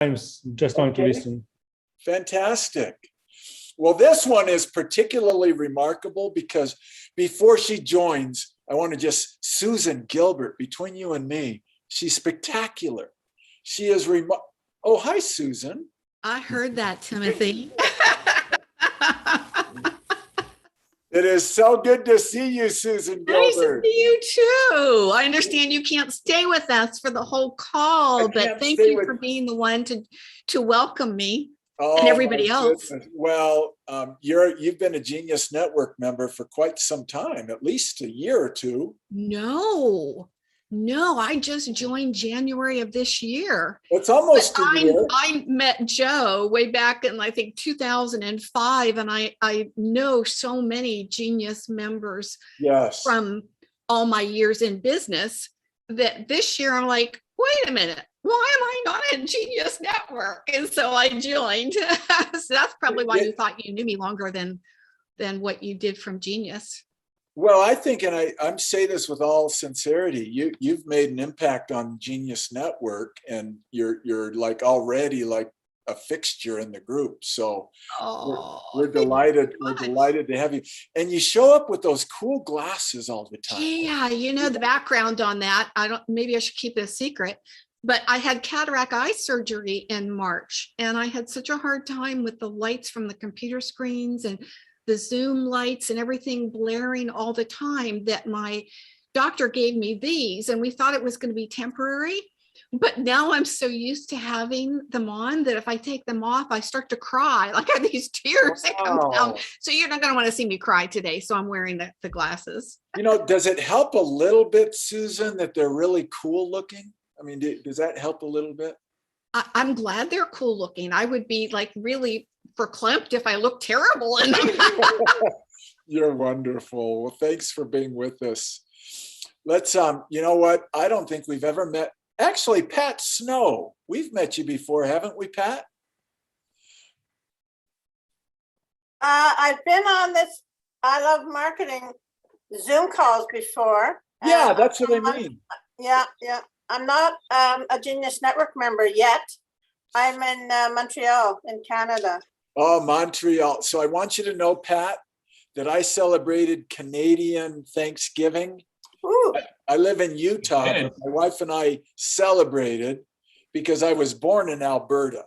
I'm just going to listen. Fantastic. Well, this one is particularly remarkable because before she joins, I want to just, Susan Gilbert, between you and me, she's spectacular. She is oh, hi, Susan. I heard that, Timothy. It is so good to see you, Susan Nice to Gilbert. see you too. I understand you can't stay with us for the whole call, but thank you for being the one to welcome me and everybody else. Well, you've been a Genius Network member for quite some time, at least a year or two. No, I just joined January of this year. It's almost a year. I met Joe way back in, I think, 2005, and I know so many Genius members from all my years in business that this year I'm like, wait a minute, why am I not in Genius Network? And so I joined. So that's probably why you thought you knew me longer than what you did from Genius. Well, I think, and I'm say this with all sincerity, you've made an impact on Genius Network, and you're like already like a fixture in the group. So we're delighted. We're delighted to have you. And you show up with those cool glasses all the time. Yeah, you know the background on that. Maybe I should keep it a secret. But I had cataract eye surgery in March, and I had such a hard time with the lights from the computer screens and the Zoom lights and everything blaring all the time that my doctor gave me these, and we thought it was going to be temporary. But now I'm so used to having them on that if I take them off, I start to cry. Like I have these tears that come down. So you're not going to want to see me cry today. So I'm wearing the glasses. You know, does it help a little bit, Susan, that they're really cool looking? I mean, does that help a little bit? I'm glad they're cool looking. I would be like really verklempt if I look terrible in them. You're wonderful. Well, thanks for being with us. Let's, you know what? I don't think we've ever met. Actually, Pat Snow, we've met you before, haven't we, Pat? I've been on this I Love Marketing Zoom calls before. Yeah, that's what I mean. Yeah. I'm not a Genius Network member yet. I'm in Montreal in Canada. Oh, Montreal. So I want you to know, Pat, that I celebrated Canadian Thanksgiving. Ooh. I live in Utah, but my wife and I celebrated because I was born in Alberta.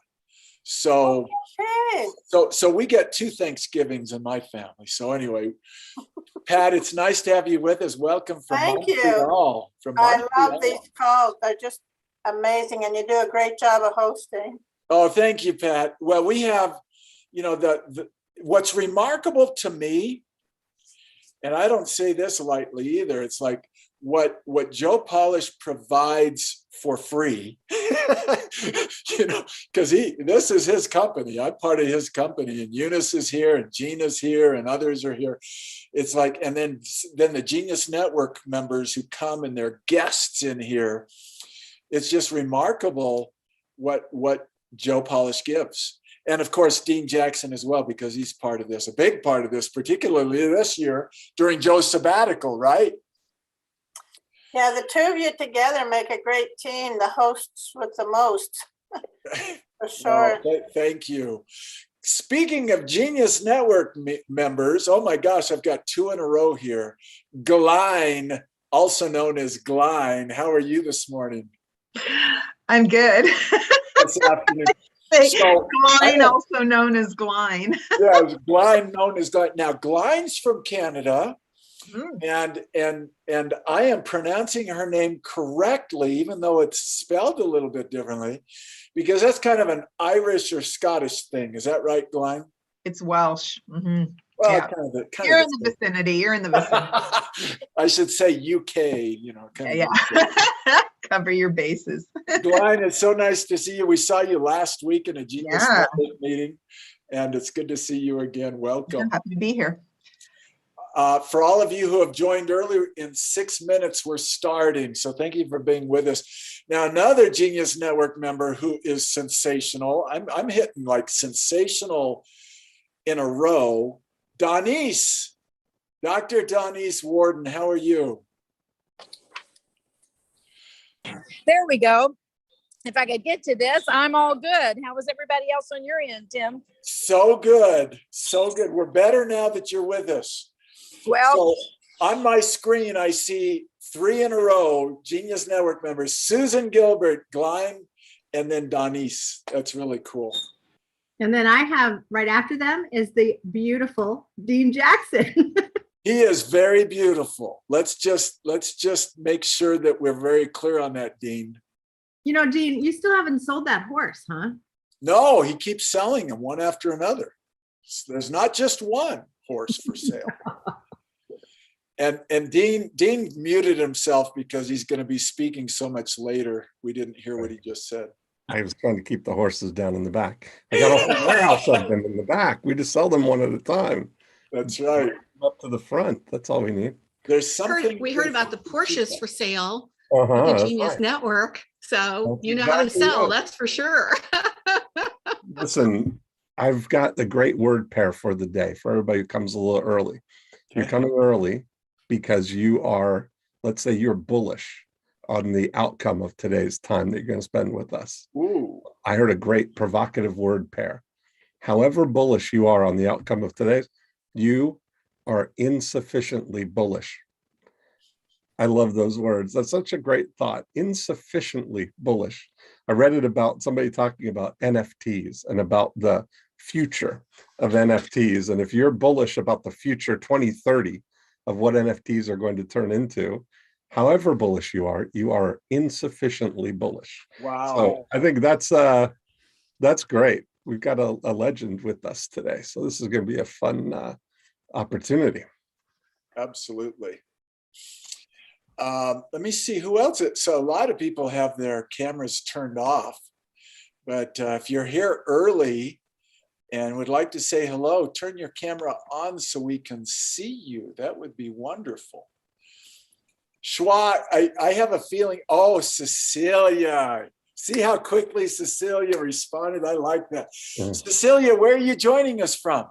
So, so we get 2 Thanksgivings in my family. So anyway, Pat, it's nice to have you with us. Welcome from Montreal. I love these calls. They're just amazing, and you do a great job of hosting. Oh, thank you, Pat. Well, we have, you know, what's remarkable to me, and I don't say this lightly either, it's like what Joe Polish provides for free, you know, because this is his company. I'm part of his company, and Eunice is here, and Gina's here, and others are here. It's like, and then the Genius Network members who come and they're guests in here. It's just remarkable what Joe Polish gives. And of course, Dean Jackson as well, because he's part of this, a big part of this, particularly this year during Joe's sabbatical, right? Yeah, the 2 of you together make a great team, the hosts with the most, for sure. Well, thank you. Speaking of Genius Network members, oh my gosh, I've got 2 in a row here. Glyne, also known as Glyne. How are you this morning? I'm good. This afternoon. So, Glyne, also known as Glyne. Yeah, Glyne, known as Glyne. Now, Glyne's from Canada. And I am pronouncing her name correctly, even though it's spelled a little bit differently, because that's kind of an Irish or Scottish thing. Is that right, Glyne? It's Welsh. Mm-hmm. Well, yeah. You're in the vicinity. You're in the vicinity. I should say UK, you know. Yeah. Cover your bases. Glyne, it's so nice to see you. We saw you last week in a Genius Network meeting, and it's good to see you again. Welcome. I'm happy to be here. For all of you who have joined earlier, in 6 minutes, we're starting. So thank you for being with us. Now, another Genius Network member who is sensational. I'm hitting like sensational in a row. Donice, Dr. Donice Warden, how are you? There we go. if I could get to this, I'm all good. How was everybody else on your end, Tim? So good. So good. We're better now that you're with us. Well, So on my screen, I see 3 in a row, Genius Network members, Susan Gilbert, Gleim, and then Donice. That's really cool. And then I have right after them is the beautiful Dean Jackson. He is very beautiful. Let's just make sure that we're very clear on that, Dean. You know, Dean, you still haven't sold that horse, huh? No, he keeps selling them one after another. There's not just one horse for sale. And Dean muted himself because he's going to be speaking so much later. We didn't hear what he just said. I was trying to keep the horses down in the back. I got a whole warehouse of them in the back. We just sell them one at a time. That's right. Up to the front. That's all we need. There's something. We heard about the Porsches for sale, Uh-huh, the that's Genius right. Network. So That's you know how to exactly sell, right. that's for sure. Listen, I've got the great word pair for the day for everybody who comes a little early. You're Okay. coming early because you are, let's say you're bullish on the outcome of today's time that you're going to spend with us. Ooh. I heard a great provocative word pair. However bullish you are on the outcome of today's, you are insufficiently bullish. I love those words. That's such a great thought. Insufficiently bullish. I read it about somebody talking about NFTs and about the future of NFTs. And if you're bullish about the future 2030 of what NFTs are going to turn into, however bullish you are insufficiently bullish. Wow. So I think that's great. We've got a legend with us today. So this is going to be a fun opportunity. Absolutely. Let me see who else. So a lot of people have their cameras turned off, but if you're here early and would like to say hello, turn your camera on so we can see you. That would be wonderful. Schwa, I have a feeling, oh, Cecilia. See how quickly Cecilia responded? I like that. Cecilia, where are you joining us from?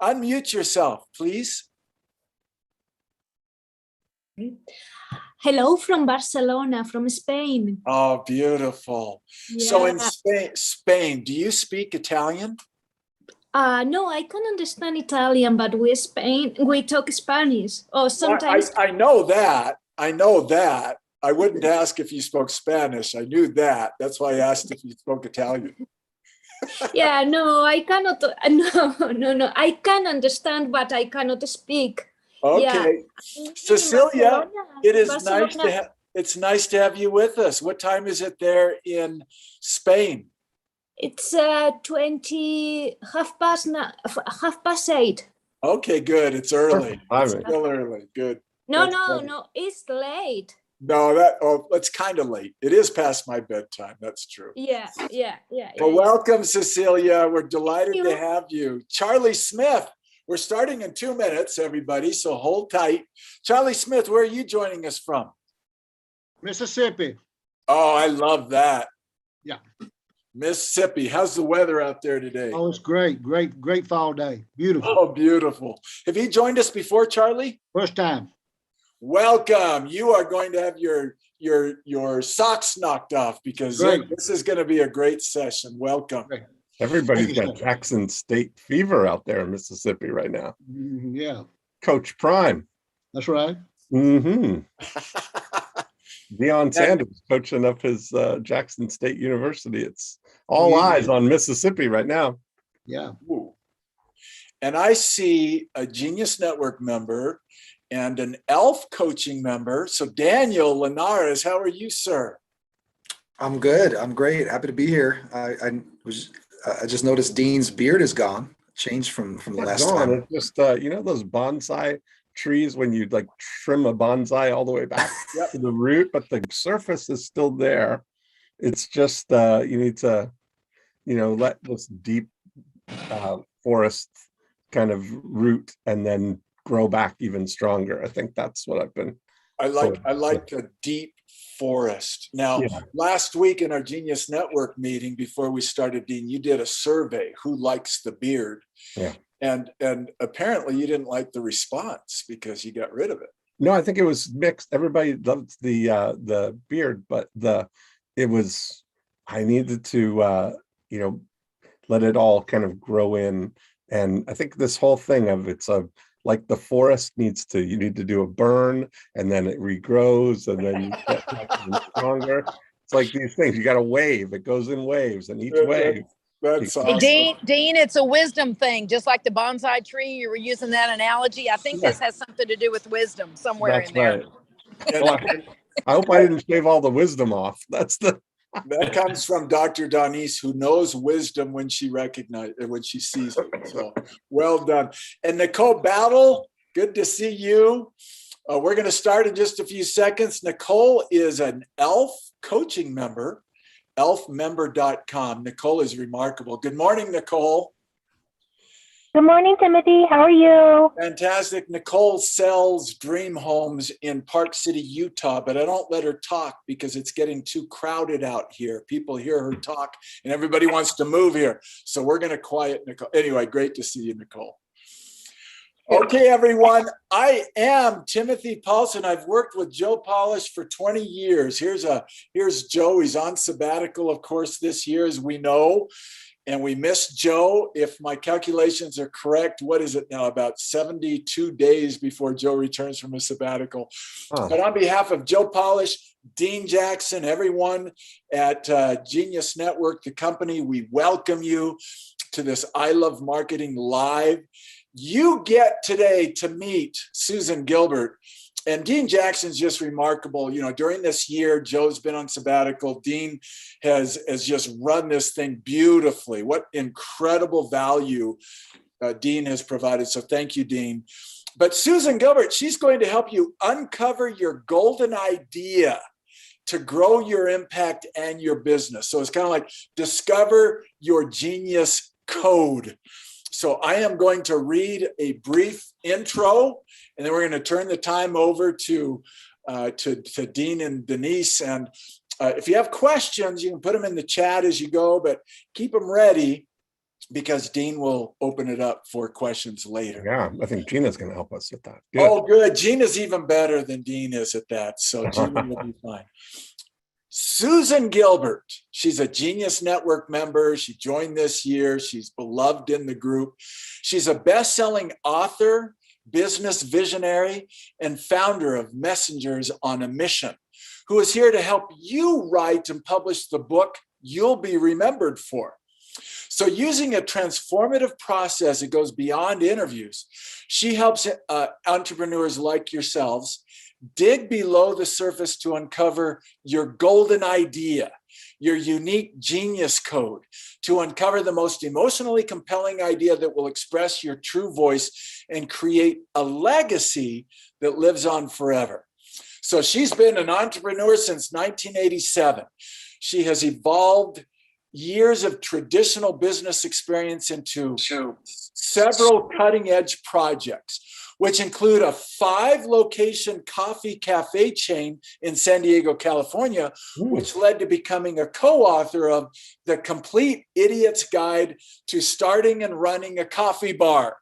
Unmute yourself, please. Hello from Barcelona, from Spain. Oh, beautiful. So in Yeah. Spain, do you speak Italian? No, I can understand Italian, but we talk Spanish. Or sometimes. I know that. I know that. I wouldn't ask if you spoke Spanish. I knew that. That's why I asked if you spoke Italian. Yeah, no, I cannot. No. I can understand, but I cannot speak. Okay. Yeah. Cecilia, Barcelona, it is Barcelona. nice to have. It's nice to have you with us. What time is it there in Spain? It's 8:30. Okay, good. It's early. It's Timing. still early. Good. No, That's funny. no, it's late. No, it's kind of late. It is past my bedtime. That's true. Yeah. Well, welcome, Cecilia. We're delighted Thank to you. have you. Charlie Smith, we're starting in 2 minutes, everybody, so hold tight. Charlie Smith, where are you joining us from? Mississippi. Oh, I love that. Yeah. Mississippi. How's the weather out there today? Oh, it's great. Great fall day. Beautiful. Oh, beautiful. Have you joined us before, Charlie? First time. Welcome. You are going to have your socks knocked off because Great. this is going to be a great session. Welcome. Great. Everybody's Thank you, got sir. Jackson State fever out there in Mississippi right now. Yeah, Coach Prime. that's right. Mm-hmm. Deion Sanders coaching up his Jackson State University. It's all Yeah. eyes on Mississippi right now. Yeah. Ooh. And I see a Genius Network member and an ELF coaching member. So Daniel Linares, how are you, sir? I'm good. I'm great. Happy to be here. I just noticed Dean's beard is gone. Changed from the It's last gone. time. It's just those bonsai trees when you like trim a bonsai all the way back Yep. to the root, but the surface is still there. It's just you need to let this deep forest kind of root and then grow back even stronger. I think that's what I've been. I like a deep forest. Now, Yeah. last week in our Genius Network meeting, before we started, Dean, you did a survey, who likes the beard? Yeah. And apparently you didn't like the response because you got rid of it. No, I think it was mixed. Everybody loved the beard, but the I needed to, let it all kind of grow in. And I think this whole thing of like the forest you need to do a burn and then it regrows and then you get even stronger. It's like these things, you got a wave, it goes in waves, and each wave. That's Hey, awesome. Dean, it's a wisdom thing, just like the bonsai tree. You were using that analogy. I think this has something to do with wisdom somewhere That's in there. right. Well, I hope I didn't shave all the wisdom off. That comes from Dr. Donise, who knows wisdom when she sees it. So well done. And Nicole Battle, good to see you. We're going to start in just a few seconds. Nicole is an ELF coaching member, elfmember.com. Nicole is remarkable. Good morning, Nicole. Good morning, Timothy. How are you? Fantastic. Nicole sells dream homes in Park City, Utah, but I don't let her talk because it's getting too crowded out here. People hear her talk and everybody wants to move here. So we're going to quiet Nicole. Anyway, great to see you, Nicole. Okay, everyone. I am Timothy Paulson. I've worked with Joe Polish for 20 years. Here's Joe. He's on sabbatical, of course, this year, as we know. And we missed Joe. If my calculations are correct, what is it now? About 72 days before Joe returns from his sabbatical. Huh. But on behalf of Joe Polish, Dean Jackson, everyone at Genius Network, the company, we welcome you to this I Love Marketing Live. You get today to meet Susan Gilbert. And Dean Jackson's just remarkable. During this year, Joe's been on sabbatical. Dean has just run this thing beautifully. What incredible value Dean has provided. So thank you, Dean. But Susan Gilbert, she's going to help you uncover your golden idea to grow your impact and your business. So it's kind of like discover your genius code. So I am going to read a brief intro, and then we're going to turn the time over to Dean and Denise. And if you have questions, you can put them in the chat as you go, but keep them ready because Dean will open it up for questions later. Yeah, I think Gina's going to help us with that. Good. Oh, good. Gina's even better than Dean is at that. So Gina will be fine. Susan Gilbert, she's a Genius Network member. She joined this year. She's beloved in the group. She's a best-selling author, business visionary, and founder of Messengers on a Mission, who is here to help you write and publish the book you'll be remembered for. So using a transformative process that goes beyond interviews, she helps entrepreneurs like yourselves dig below the surface to uncover your golden idea, your unique genius code, to uncover the most emotionally compelling idea that will express your true voice and create a legacy that lives on forever. So she's been an entrepreneur since 1987. She has evolved years of traditional business experience into several cutting-edge projects, which include a 5-location coffee cafe chain in San Diego, California, which led to becoming a co-author of The Complete Idiot's Guide to Starting and Running a Coffee Bar.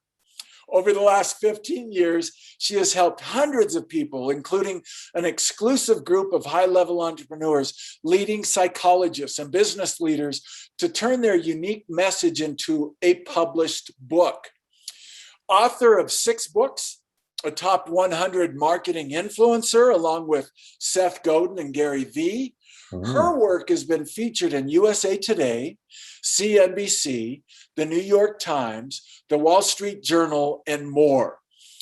Over the last 15 years, she has helped hundreds of people, including an exclusive group of high-level entrepreneurs, leading psychologists, and business leaders to turn their unique message into a published book. Author of 6 books, a top 100 marketing influencer, along with Seth Godin and Gary Vee. Her work has been featured in USA Today, CNBC, the New York Times, the Wall Street Journal, and more.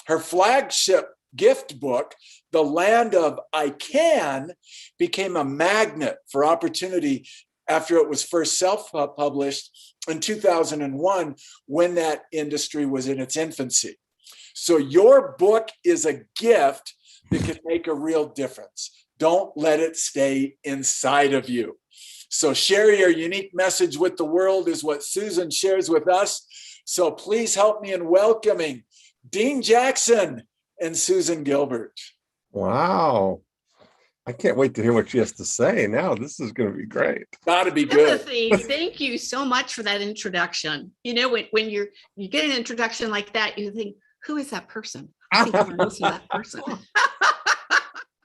Her flagship gift book, The Land of I Can, became a magnet for opportunity after it was first self-published in 2001, when that industry was in its infancy. So your book is a gift that can make a real difference. Don't let it stay inside of you. So share your unique message with the world is what Susan shares with us. So please help me in welcoming Dean Jackson and Susan Gilbert. Wow. I can't wait to hear what she has to say now. This is going to be great. Gotta be good. Timothy, thank you so much for that introduction. When you get an introduction like that, you think, who is that person? I think I want to listen to that person.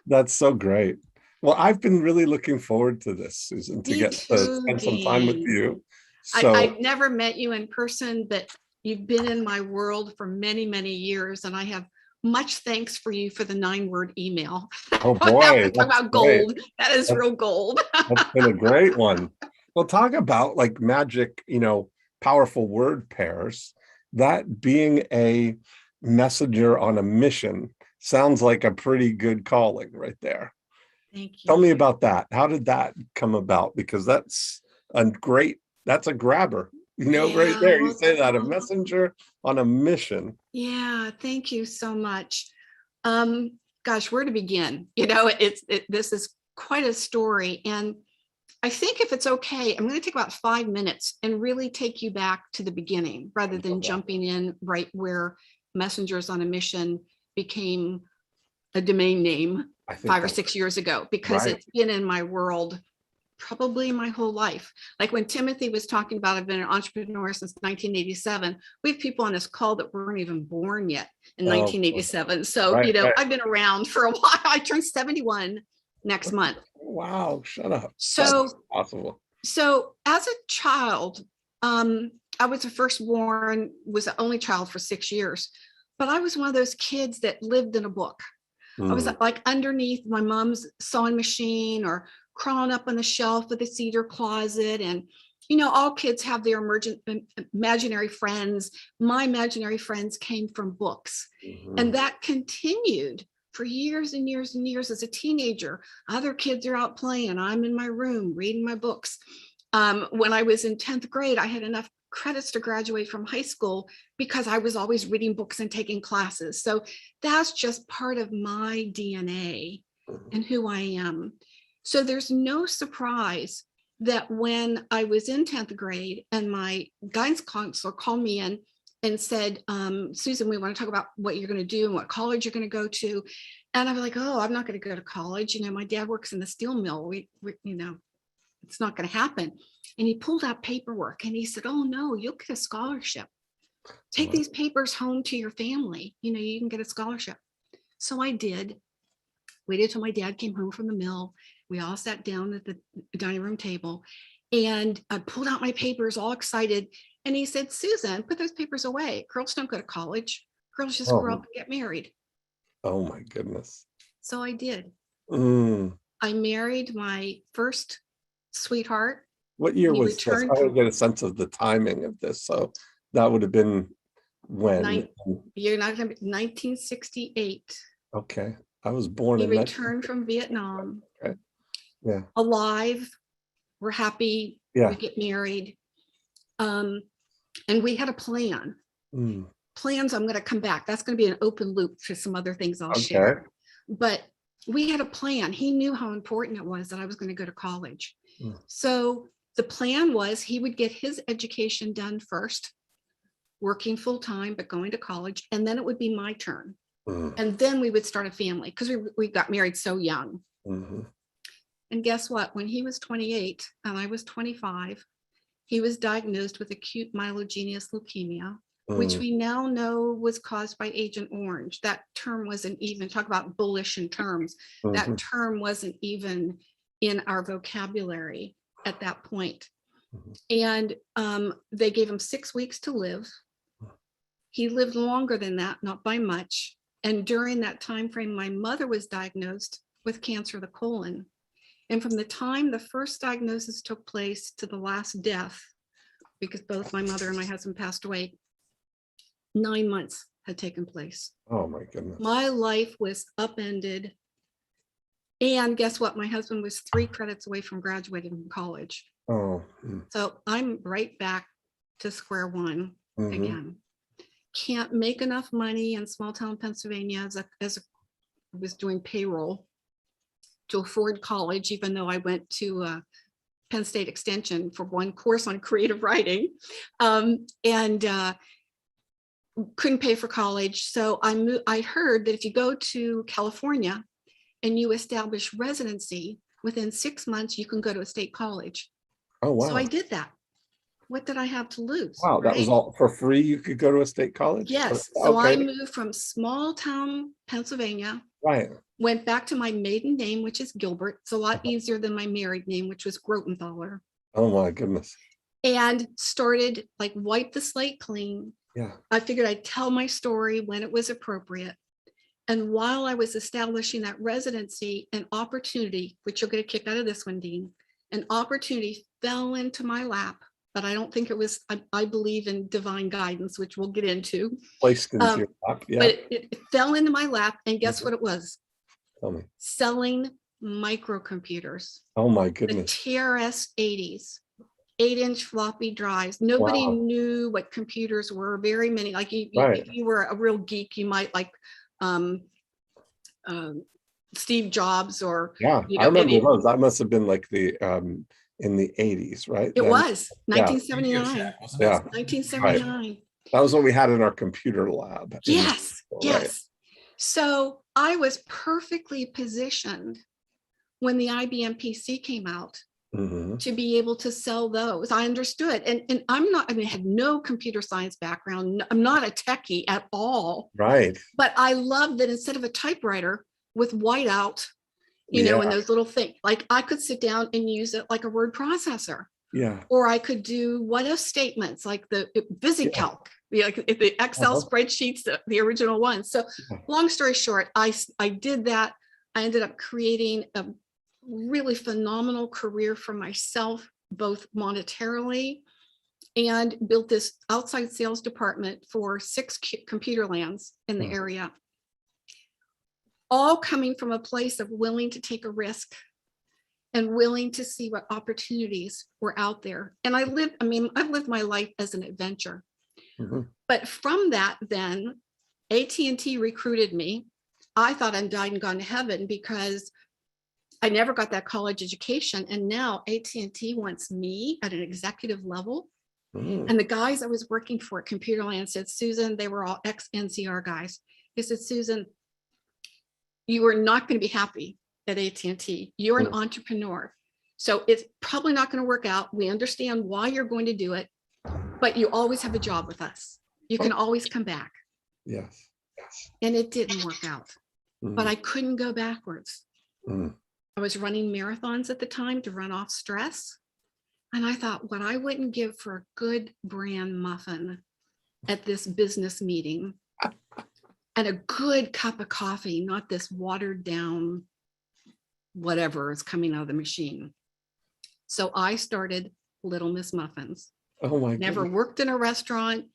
That's so great. Well, I've been really looking forward to this, Susan, to Me get to too, spend some time with Dean. you. So I've never met you in person, but you've been in my world for many, many years, and I have much thanks for you for the 9-word email. oh That boy, was talk that's about great. gold. That is That's- real gold. That's been a great one. Well, talk about like magic, powerful word pairs. That being a messenger on a mission sounds like a pretty good calling right there. Thank you. Tell me about that. How did that come about? Because that's a grabber, right there. You well, say that, a well, messenger on a mission. Yeah, thank you so much. Gosh, where to begin? This is quite a story. And I think if it's okay, I'm going to take about 5 minutes and really take you back to the beginning rather than jumping in right where Messengers on a Mission became a domain name I think 5 or 6 years ago, because right. it's been in my world probably my whole life. Like when Timothy was talking about, I've been an entrepreneur since 1987. We have people on this call that weren't even born yet in 1987. So, right. I've been around for a while. I turned 71 next month. Wow, shut up. So That's possible. So as a child, I was the firstborn, was the only child for 6 years, but I was one of those kids that lived in a book. I was like underneath my mom's sewing machine or crawling up on the shelf of the cedar closet. And, all kids have their imaginary friends. My imaginary friends came from books. And that continued for years and years and years as a teenager. Other kids are out playing. I'm in my room reading my books. When I was in 10th grade, I had enough credits to graduate from high school because I was always reading books and taking classes. So that's just part of my DNA and who I am. So there's no surprise that when I was in 10th grade and my guidance counselor called me in and said, Susan, we want to talk about what you're going to do and what college you're going to go to. And I was like, oh, I'm not going to go to college. My dad works in the steel mill. We it's not going to happen. And he pulled out paperwork and he said, oh no, you'll get a scholarship. Take these papers home to your family. You can get a scholarship. So I did. Waited till my dad came home from the mill. We all sat down at the dining room table and I pulled out my papers all excited. And he said, Susan, put those papers away. Girls don't go to college. Girls just grow up and get married. Oh my goodness. So I did. I married my first sweetheart. What year was this? I want to get a sense of the timing of this. So that would have been when? You're not going to be 1968. Okay. I was born He in returned from Vietnam. Okay. Yeah. Alive. We're happy. Yeah. We get married. And we had a plan. Plans, I'm going to come back. That's going to be an open loop for some other things I'll share. But we had a plan. He knew how important it was that I was going to go to college. So the plan was he would get his education done first, working full time, but going to college. And then it would be my turn. And then we would start a family because we got married so young. And guess what? When he was 28 and I was 25, he was diagnosed with acute myelogenous leukemia, which we now know was caused by Agent Orange. That term wasn't even, talk about bullish in terms, that term wasn't even in our vocabulary at that point. And they gave him 6 weeks to live. He lived longer than that, not by much. And during that time frame, my mother was diagnosed with cancer of the colon. And from the time the first diagnosis took place to the last death, because both my mother and my husband passed away, 9 months had taken place. Oh my goodness. My life was upended. And guess what? My husband was 3 credits away from graduating from college. So I'm right back to square one again. Can't make enough money in small town Pennsylvania as I was doing payroll to afford college, even though I went to Penn State Extension for one course on creative writing, and couldn't pay for college. So I heard that if you go to California and you establish residency, within 6 months, you can go to a state college. Oh, wow. So I did that. What did I have to lose? Wow, that was all for free. You could go to a state college? Yes. So I moved from small town Pennsylvania went back to my maiden name, which is Gilbert. It's a lot easier than my married name, which was Grotenthaler, Oh my goodness. and started like wipe the slate clean. Yeah. I figured I'd tell my story when it was appropriate. And while I was establishing that residency, an opportunity, which you'll get a kick out of this one, Dean, an opportunity fell into my lap, but I don't think it was, I believe in divine guidance, which we'll get into. Placed into your lap. Yeah. But it fell into my lap, and guess Mhm. what it was? Tell me. Selling microcomputers, Oh my the goodness. TRS 80s, 8-inch floppy drives. Nobody Wow. knew what computers were. Very many, like Right. if you were a real geek, you might like Steve Jobs or, Yeah. you I know, remember those. That must have been like the in the 80s, right? it Then? was Yeah. 1979. Yeah. 1979. That was what we had in our computer lab. in Yes, school, right? yes. So I was perfectly positioned when the IBM PC came out Mhm. to be able to sell those. I understood. And I'm not, I mean, I had no computer science background. I'm not a techie at all, Right. but I love that instead of a typewriter with whiteout, you know, and those little things, like I could sit down and use it like a word processor. Yeah. Or I could do what if statements like the VisiCalc, like the Excel spreadsheets, the original ones. So long story short, I did that. I ended up creating a really phenomenal career for myself, both monetarily, and built this outside sales department for 6 computer lands in the area. All coming from a place of willing to take a risk and willing to see what opportunities were out there. And I've lived my life as an adventure. Mhm. But from that, then AT&T recruited me. I thought I'd died and gone to heaven because I never got that college education. And now AT&T wants me at an executive level. Mm. And the guys I was working for at Computerland said, Susan, they were all ex-NCR guys. They said, Susan, you are not going to be happy at AT&T. You're an entrepreneur. So it's probably not going to work out. We understand why you're going to do it, but you always have a job with us. You can always come back. Yes. And it didn't work out, but I couldn't go backwards. Mm. I was running marathons at the time to run off stress. And I thought what I wouldn't give for a good bran muffin at this business meeting and a good cup of coffee, not this watered down whatever is coming out of the machine. So I started Little Miss Muffins. Oh my Never goodness. worked in a restaurant.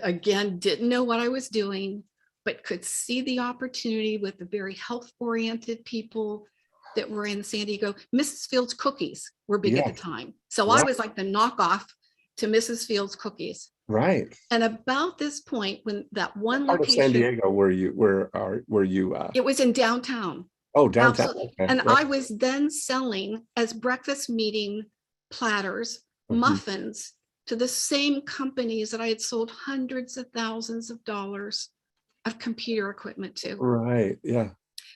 Again, didn't know what I was doing, but could see the opportunity with the very health-oriented people that were in San Diego. Mrs. Fields cookies were big at the time. So I was like the knockoff to Mrs. Fields cookies. Right. And about this point, when that one Part of location, San Diego were you it was in downtown. Oh, downtown. Absolutely. Okay. And Right. I was then selling as breakfast meeting platters, muffins to the same companies that I had sold hundreds of thousands of dollars of computer equipment to. Right. Yeah.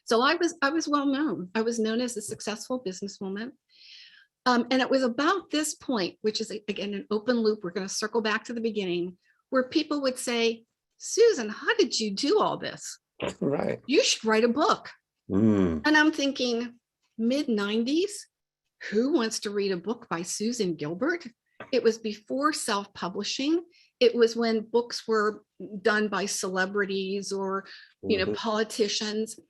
So I was well known. I was known as a successful businesswoman. And it was about this point, which is again an open loop. We're going to circle back to the beginning, where people would say, Susan, how did you do all this? Right. You should write a book. Mm. And I'm thinking, mid-90s, who wants to read a book by Susan Gilbert? It was before self-publishing. It was when books were done by celebrities or, you know, politicians.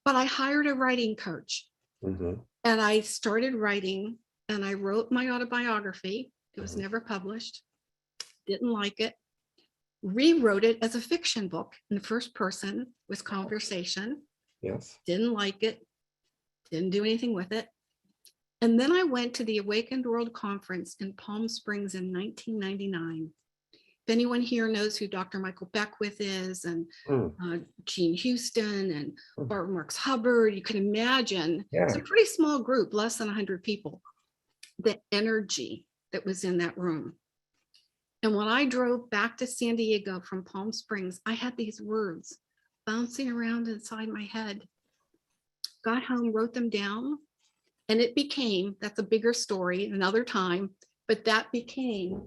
But I hired a writing coach and I started writing, and I wrote my autobiography. It was never published. Didn't like it. Rewrote it as a fiction book in the first person with conversation. Yes. Didn't like it. Didn't do anything with it. And then I went to the Awakened World Conference in Palm Springs in 1999. If anyone here knows who Dr. Michael Beckwith is, and Gene Houston and Barbara Marks Hubbard, you can imagine it's a pretty small group, less than 100 people, the energy that was in that room. And when I drove back to San Diego from Palm Springs, I had these words bouncing around inside my head. Got home, wrote them down, and it became, that's a bigger story another time, but that became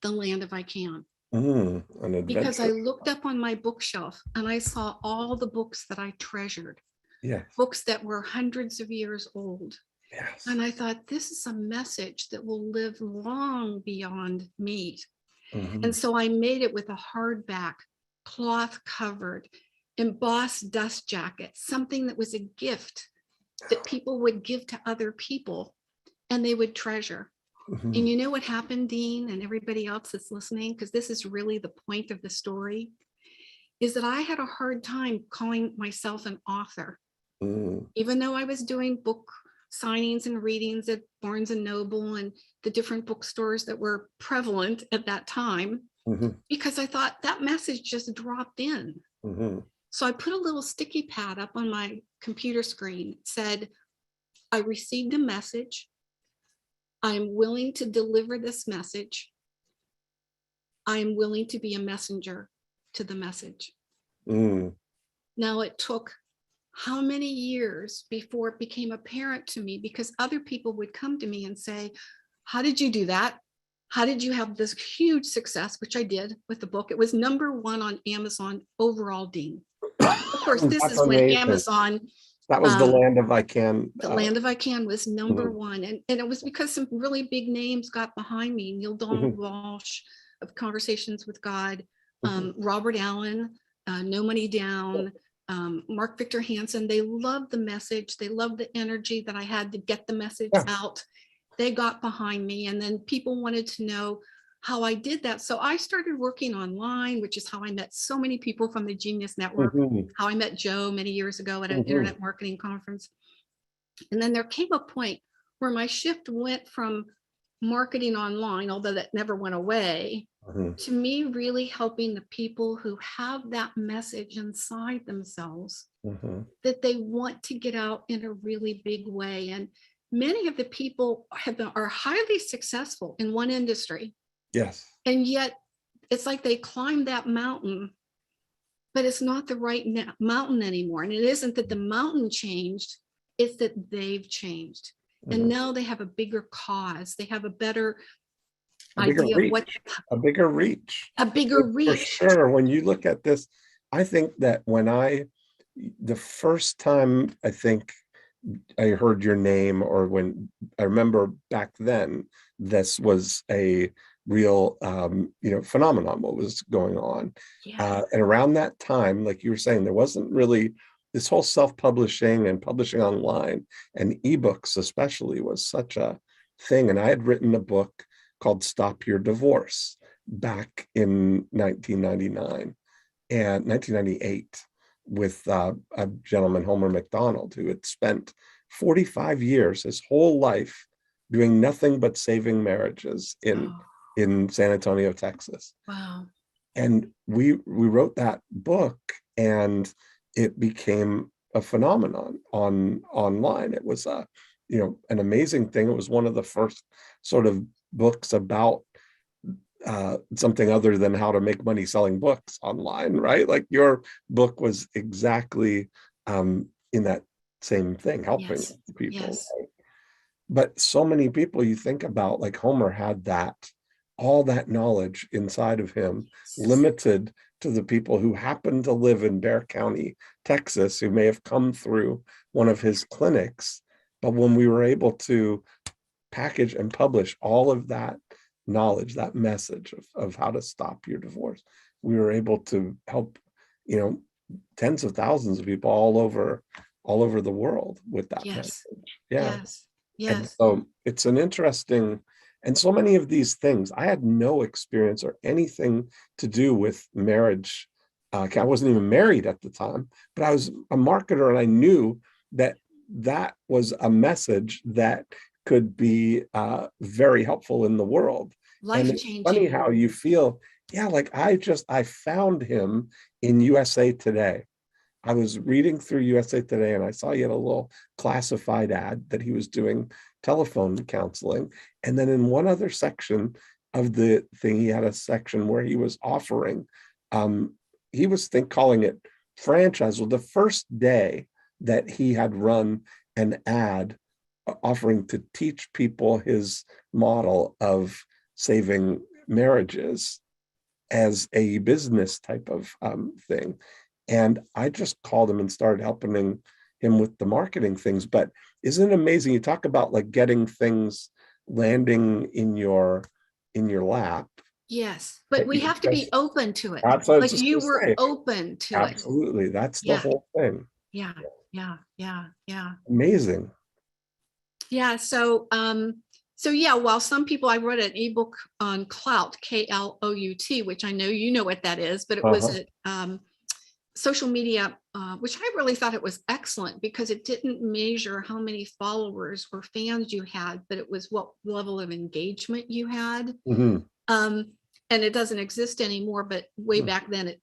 the land of I can. An because I adventure. looked up on my bookshelf and I saw all the books that I treasured, Yes. books that were hundreds of years old. Yes. And I thought, this is a message that will live long beyond me. And so I made it with a hardback, cloth covered, embossed dust jacket, something that was a gift that people would give to other people and they would treasure. And you know what happened, Dean, and everybody else that's listening, because this is really the point of the story, is that I had a hard time calling myself an author. Even though I was doing book signings and readings at Barnes and Noble and the different bookstores that were prevalent at that time, because I thought that message just dropped in. So I put a little sticky pad up on my computer screen. It said, I received a message. I'm willing to deliver this message. I am willing to be a messenger to the message. Now, it took how many years before it became apparent to me, because other people would come to me and say, how did you do that? How did you have this huge success, which I did with the book? It was #1 on Amazon overall, Dean. Of course, this That's is when amazing. Amazon, That was the Land of I Can. the Land of I Can was #1. And it was because some really big names got behind me. Neil Donald Walsh of Conversations with God, Robert Allen, No Money Down, Mark Victor Hansen. They loved the message. They loved the energy that I had to get the message out. They got behind me, and then people wanted to know how I did that. So I started working online, which is how I met so many people from the Genius Network, how I met Joe many years ago at an internet marketing conference. And then there came a point where my shift went from marketing online, although that never went away, to me really helping the people who have that message inside themselves that they want to get out in a really big way. And many of the people are highly successful in one industry. Yes. And yet it's like they climbed that mountain, but it's not the right mountain anymore. And it isn't that the mountain changed, it's that they've changed. And now they have a bigger cause. They have a better idea of what a bigger reach. For reach. sure. When you look at this, I think that the first time I think I heard your name, or when I remember back then, this was a real phenomenon, what was going on. And around that time, like you were saying, there wasn't really this whole self-publishing and publishing online, and ebooks especially was such a thing. And I had written a book called Stop Your Divorce back in 1998 with a gentleman, Homer McDonald, who had spent 45 years, his whole life, doing nothing but saving marriages in San Antonio, Texas. Wow. And we wrote that book, and it became a phenomenon online. It was an amazing thing. It was one of the first sort of books about something other than how to make money selling books online, right? Like your book was exactly in that same thing, helping people. Yes. Right? But so many people, you think about, like Homer had all that knowledge inside of him, limited to the people who happen to live in Bexar County, Texas, who may have come through one of his clinics. But when we were able to package and publish all of that knowledge, that message of how to stop your divorce, we were able to help, tens of thousands of people all over the world with that message. Yes. And so it's an interesting, and so many of these things, I had no experience or anything to do with marriage. I wasn't even married at the time, but I was a marketer, and I knew that was a message that could be very helpful in the world. And it's funny how you feel, like I found him in USA Today. I was reading through USA Today, and I saw he had a little classified ad that he was doing telephone counseling. And then in one other section of the thing, he had a section where he was offering, he was calling it franchise. Well, the first day that he had run an ad offering to teach people his model of saving marriages, as a business type of thing. And I just called him and started helping him with the marketing things. But isn't it amazing? You talk about like getting things landing in your lap. Yes, but that we you have to be just- open to it. That's what I was Like just you gonna were say. open to it. Absolutely. That's the Yeah. whole thing. Yeah, yeah, yeah, yeah. Amazing. Yeah, so yeah, while some people, I wrote an ebook on Clout, Klout, which I know you know what that is, but it was a social media, which I really thought it was excellent because it didn't measure how many followers or fans you had, but it was what level of engagement you had. And it doesn't exist anymore, but way back then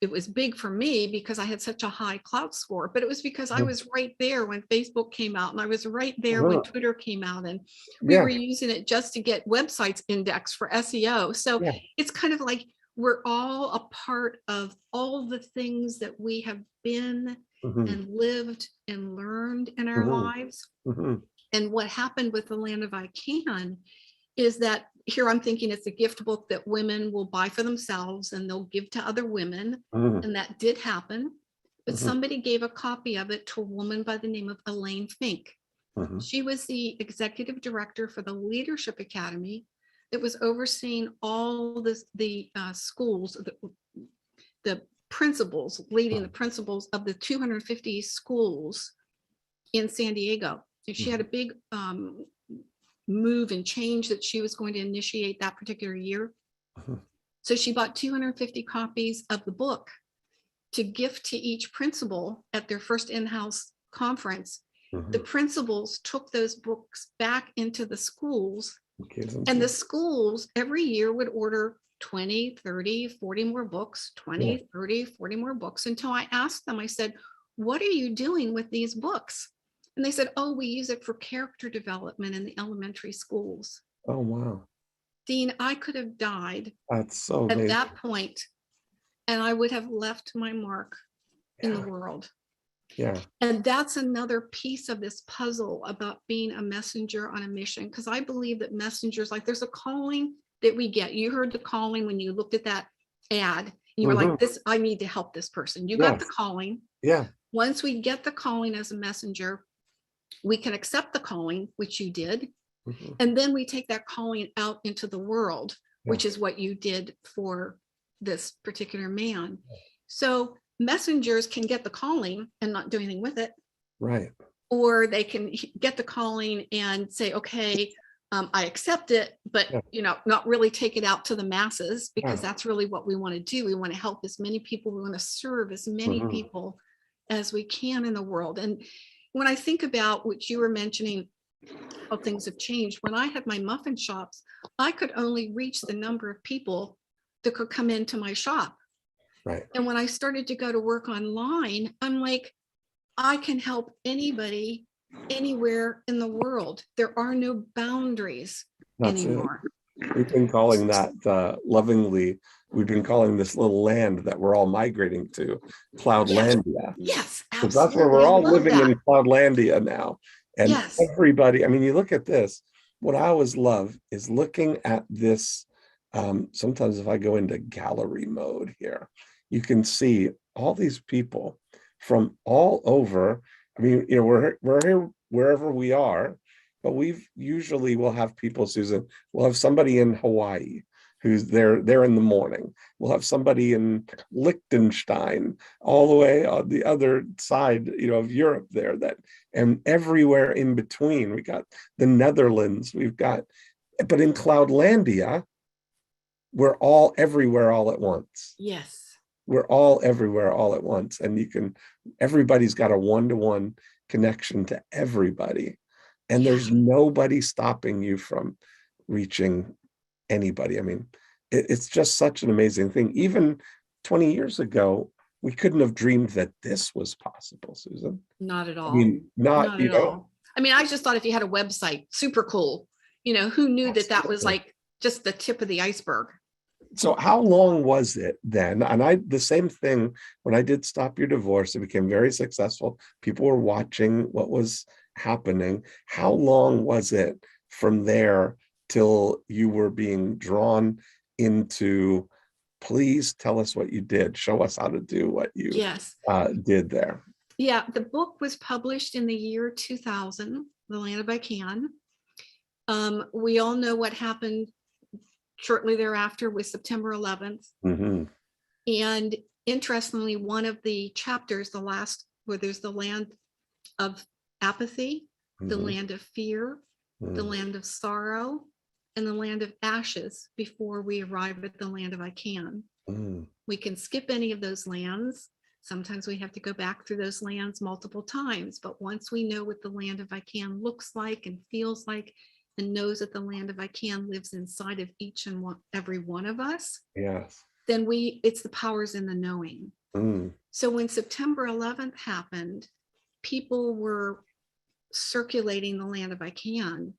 it was big for me because I had such a high Clout score, but it was because I was right there when Facebook came out, and I was right there when Twitter came out, and we were using it just to get websites indexed for SEO. So it's kind of like we're all a part of all the things that we have been and lived and learned in our lives. And what happened with the Land of I Can is that here I'm thinking it's a gift book that women will buy for themselves and they'll give to other women. And that did happen. But somebody gave a copy of it to a woman by the name of Elaine Fink. She was the executive director for the Leadership Academy that was overseeing all the schools, the principals, leading the principals of the 250 schools in San Diego. And she had a big move and change that she was going to initiate that particular year. So she bought 250 copies of the book to gift to each principal at their first in-house conference. The principals took those books back into the schools, and the schools every year would order 20, 30, 40 more books, 20, 30, 40 more books, until I asked them, I said, what are you doing with these books? And they said, oh, we use it for character development in the elementary schools. Oh, wow. Dean, I could have died That's so at amazing. that point, and I would have left my mark in the world. Yeah. And that's another piece of this puzzle about being a messenger on a mission, because I believe that messengers, like there's a calling that we get. You heard the calling when you looked at that ad, and you were like, this, I need to help this person. You got the calling. Yeah. Once we get the calling as a messenger, we can accept the calling, which you did. And then we take that calling out into the world, which is what you did for this particular man. So messengers can get the calling and not do anything with it. Right. Or they can get the calling and say, okay, I accept it, but not really take it out to the masses, because that's really what we want to do. We want to help as many people. We want to serve as many people as we can in the world. And when I think about what you were mentioning, how things have changed, when I had my muffin shops, I could only reach the number of people that could come into my shop. Right. And when I started to go to work online, I'm like, I can help anybody anywhere in the world. There are no boundaries anymore. We've been calling that lovingly, we've been calling this little land that we're all migrating to Cloudlandia. Yes, because that's where we're all living in Cloudlandia now. And everybody, I mean, you look at this, what I always love is looking at this. Sometimes if I go into gallery mode here, you can see all these people from all over. I mean, we're here wherever we are, but we've usually will have people, Susan, we'll have somebody in Hawaii who's there in the morning. We'll have somebody in Liechtenstein, all the way on the other side, of Europe there, and everywhere in between. We got the Netherlands, but in Cloudlandia, we're all everywhere all at once. Yes. We're all everywhere all at once. And everybody's got a one-to-one connection to everybody. And there's nobody stopping you from reaching anybody. I mean, it's just such an amazing thing. Even 20 years ago, we couldn't have dreamed that this was possible, Susan. Not at all. I mean, not at all. I mean, I just thought if you had a website, super cool. Who knew that was like just the tip of the iceberg? So how long was it then? And the same thing when I did Stop Your Divorce, it became very successful. People were watching what was happening. How long was it from there till you were being drawn into please tell us what you did. Show us how to do what you Yes. did there. Yeah, the book was published in the year 2000, The Land of I Can. We all know what happened shortly thereafter with September 11th. Mm-hmm. And interestingly, one of the chapters, the last, where there's the land of apathy, the Mm-hmm. land of fear, the land of sorrow, and the land of ashes before we arrive at the land of I Can. Mm-hmm. We can skip any of those lands. Sometimes we have to go back through those lands multiple times, but once we know what the land of I Can looks like and feels like, and knows that the land of I Can lives inside of each and every one of us, Yes. then it's the powers in the knowing. Mm. So when September 11th happened, people were circulating the land of I Can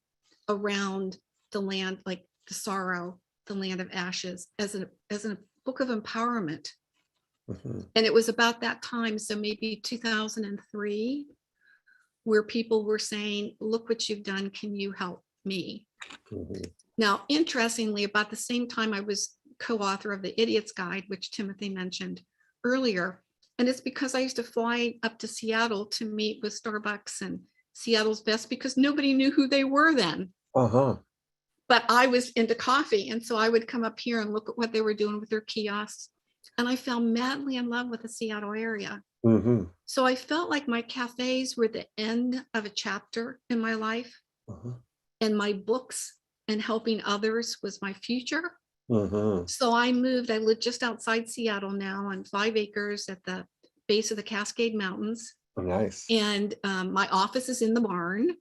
around the land, like the sorrow, the land of ashes, as a book of empowerment. Mm-hmm. And it was about that time, so maybe 2003, where people were saying, look what you've done, can you help me? Mm-hmm. Now, interestingly, about the same time, I was co-author of The Idiot's Guide, which Timothy mentioned earlier. And it's because I used to fly up to Seattle to meet with Starbucks and Seattle's Best, because nobody knew who they were then. Uh-huh. But I was into coffee. And so I would come up here and look at what they were doing with their kiosks. And I fell madly in love with the Seattle area. Mm-hmm. So I felt like my cafes were the end of a chapter in my life. Uh-huh. And my books and helping others was my future. Mm-hmm. So I moved. I live just outside Seattle now on 5 acres at the base of the Cascade Mountains. Nice. And my office is in the barn,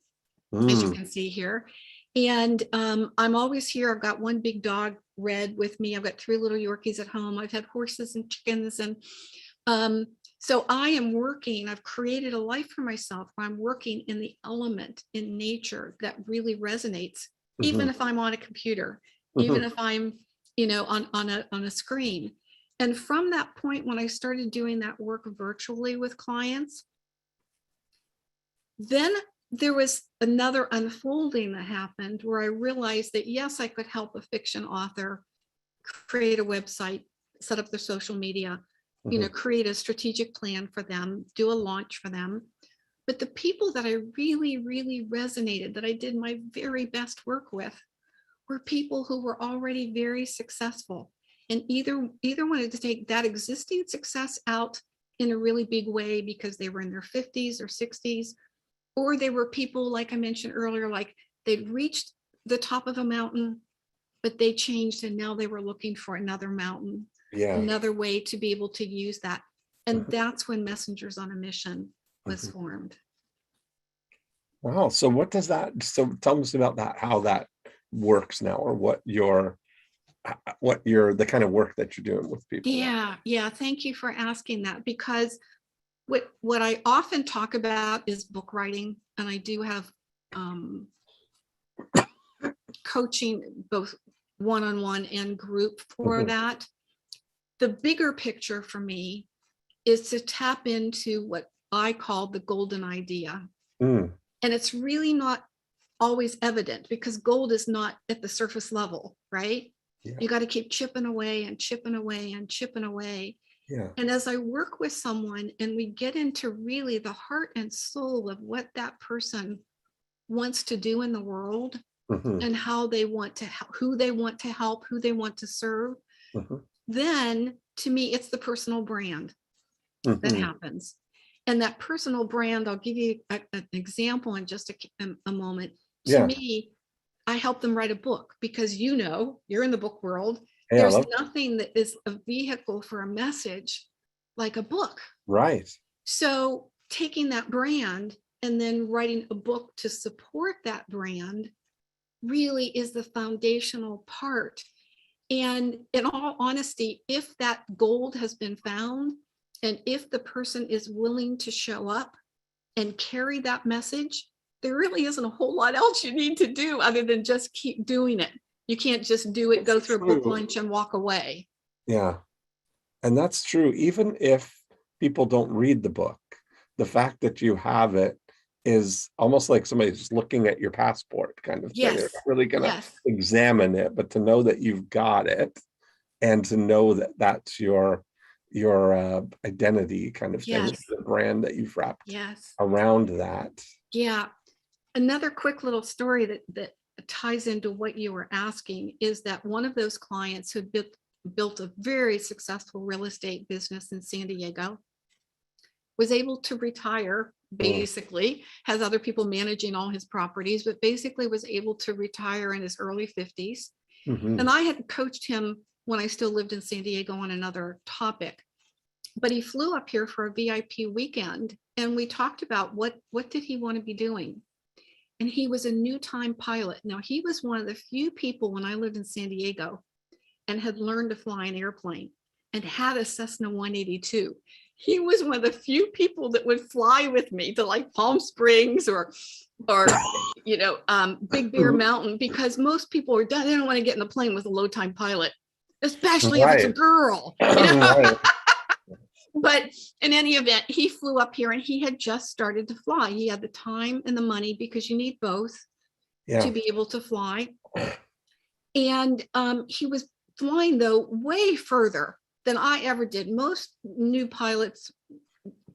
as you can see here. And I'm always here. I've got one big dog, Red, with me. I've got 3 little Yorkies at home. I've had horses and chickens. And so I am working. I've created a life for myself where I'm working in the element, in nature, that really resonates, even if I'm on a computer, even if I'm, on a screen. And from that point, when I started doing that work virtually with clients, then there was another unfolding that happened where I realized that, yes, I could help a fiction author create a website, set up their social media, create a strategic plan for them, do a launch for them. But the people that I really, really resonated, that I did my very best work with, were people who were already very successful and either wanted to take that existing success out in a really big way because they were in their 50s or 60s, or they were people, like I mentioned earlier, like they'd reached the top of a mountain, but they changed and now they were looking for another mountain, another way to be able to use that. And that's when Messengers on a Mission was formed. Wow. So what does that, so tell us about that, how that works now, or what your the kind of work that you're doing with people. Yeah. Thank you for asking that, because what I often talk about is book writing, and I do have coaching, both one-on-one and group for that. The bigger picture for me is to tap into what I call the golden idea. And it's really not always evident because gold is not at the surface level, right? You got to keep chipping away and chipping away and chipping away. And as I work with someone and we get into really the heart and soul of what that person wants to do in the world and how they want to help, who they want to help, who they want to serve, then to me, it's the personal brand that happens. And that personal brand, I'll give you an example in just a moment. To me, I help them write a book because you're in the book world. There's nothing that is a vehicle for a message like a book. Right. So taking that brand and then writing a book to support that brand really is the foundational part. And in all honesty, if that gold has been found, and if the person is willing to show up and carry that message, there really isn't a whole lot else you need to do other than just keep doing it. You can't just do it, go through a book lunch and walk away. Yeah. And that's true. Even if people don't read the book, the fact that you have it is almost like somebody just looking at your passport kind of thing. They're not really going to examine it, but to know that you've got it and to know that that's your identity kind of thing, Yes. the brand that you've wrapped Yes. around that. Yeah. Another quick little story that ties into what you were asking is that one of those clients who built a very successful real estate business in San Diego was able to retire, basically, has other people managing all his properties, but basically was able to retire in his early 50s. Mhm. And I had coached him when I still lived in San Diego on another topic, but he flew up here for a VIP weekend and we talked about what did he want to be doing? And he was a new time pilot. Now he was one of the few people when I lived in San Diego and had learned to fly an airplane and had a Cessna 182. He was one of the few people that would fly with me to like Palm Springs or Big Bear Mountain, because most people are done. They don't want to get in a plane with a low time pilot, especially if it's a Right. girl. Right. But in any event, he flew up here and he had just started to fly. He had the time and the money, because you need both Yeah. to be able to fly. And he was flying, though, way further than I ever did. Most new pilots,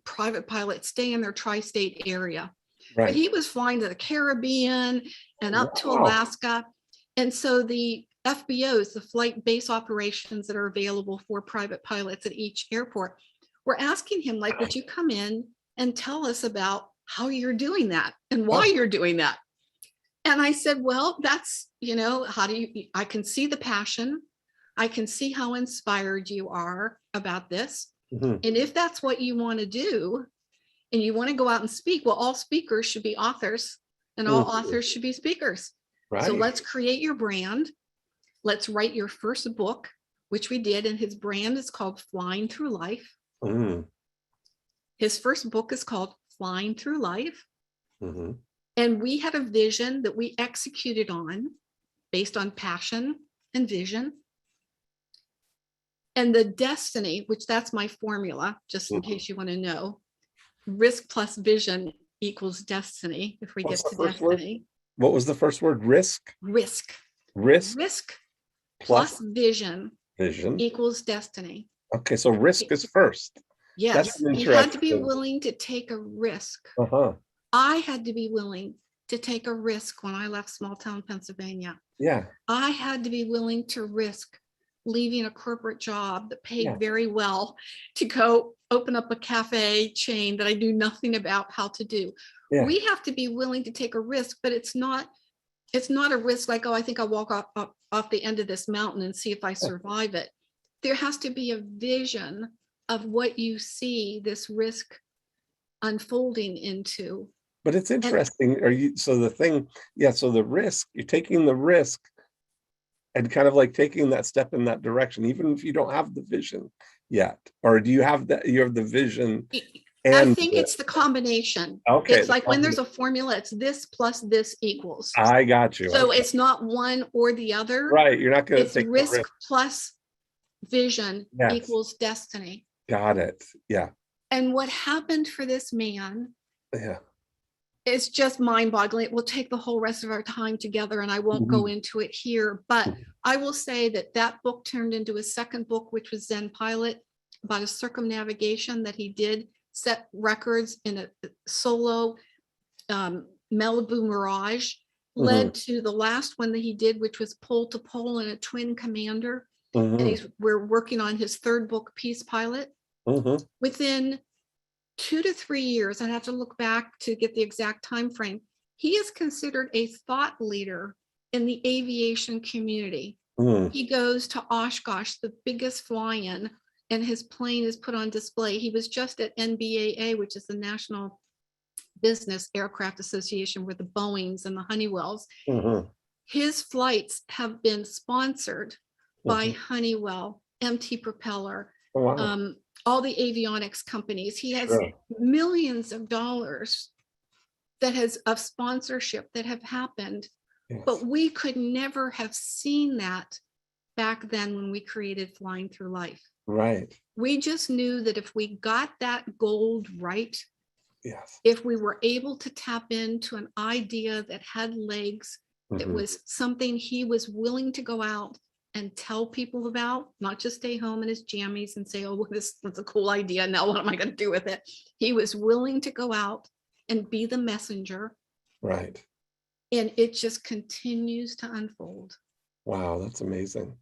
private pilots, stay in their tri-state area. Right. But he was flying to the Caribbean and up to Wow. Alaska. And so the FBOs, the flight base operations that are available for private pilots at each airport, were asking him, like, would you come in and tell us about how you're doing that and why you're doing that? And I said, well, that's, I can see the passion. I can see how inspired you are about this. Mhm. And if that's what you want to do, and you want to go out and speak, well, all speakers should be authors and all authors should be speakers. Right. So let's create your brand. Let's write your first book, which we did. And his brand is called Flying Through Life. Mm. His first book is called Flying Through Life. Mm-hmm. And we had a vision that we executed on based on passion and vision. And the destiny, which that's my formula, just in case you want to know, risk plus vision equals destiny. If we What's get the to first word? destiny. What was the first word? Risk? Risk. Risk Risk plus plus vision vision. equals destiny. Okay, so risk is first. Yes, an you had to be interesting- willing to take a risk. Uh-huh. I had to be willing to take a risk when I left small town Pennsylvania. Yeah. I had to be willing to risk leaving a corporate job that paid Yeah. very well to go open up a cafe chain that I knew nothing about how to do. Yeah. We have to be willing to take a risk, but it's not a risk like, oh, I think I'll walk off the end of this mountain and see if I survive it. There has to be a vision of what you see this risk unfolding into. But it's interesting. So the risk, you're taking the risk and kind of like taking that step in that direction, even if you don't have the vision yet. Or do you have that? You have the vision. I think it's the combination. Okay. It's like when there's a formula, it's this plus this equals. I got you. So Okay. it's not one or the other. Right. You're not going to It's take the risk risk. plus vision Yes. equals destiny. Got it. Yeah. And what happened for this man, Yeah. it's just mind-boggling. It will take the whole rest of our time together, and I won't go into it here. But I will say that book turned into a second book, which was Zen Pilot, about a circumnavigation that he did, set records in a solo Malibu Mirage, led to the last one that he did, which was Pole to Pole in a Twin Commander. And we're working on his third book, Peace Pilot. Within 2 to 3 years, I'd have to look back to get the exact time frame, he is considered a thought leader in the aviation community. He goes to Oshkosh, the biggest fly-in, and his plane is put on display. He was just at NBAA, which is the National Business Aircraft Association, where the Boeings and the Honeywells. His flights have been sponsored by Honeywell, MT Propeller, all the avionics companies. He has millions of dollars of sponsorship that have happened, but we could never have seen that back then when we created Flying Through Life. Right. We just knew that if we got that gold right, yes, if we were able to tap into an idea that had legs, that was something he was willing to go out and tell people about, not just stay home in his jammies and say, oh, well, this was a cool idea. Now what am I going to do with it? He was willing to go out and be the messenger. Right. And it just continues to unfold. Wow, that's amazing.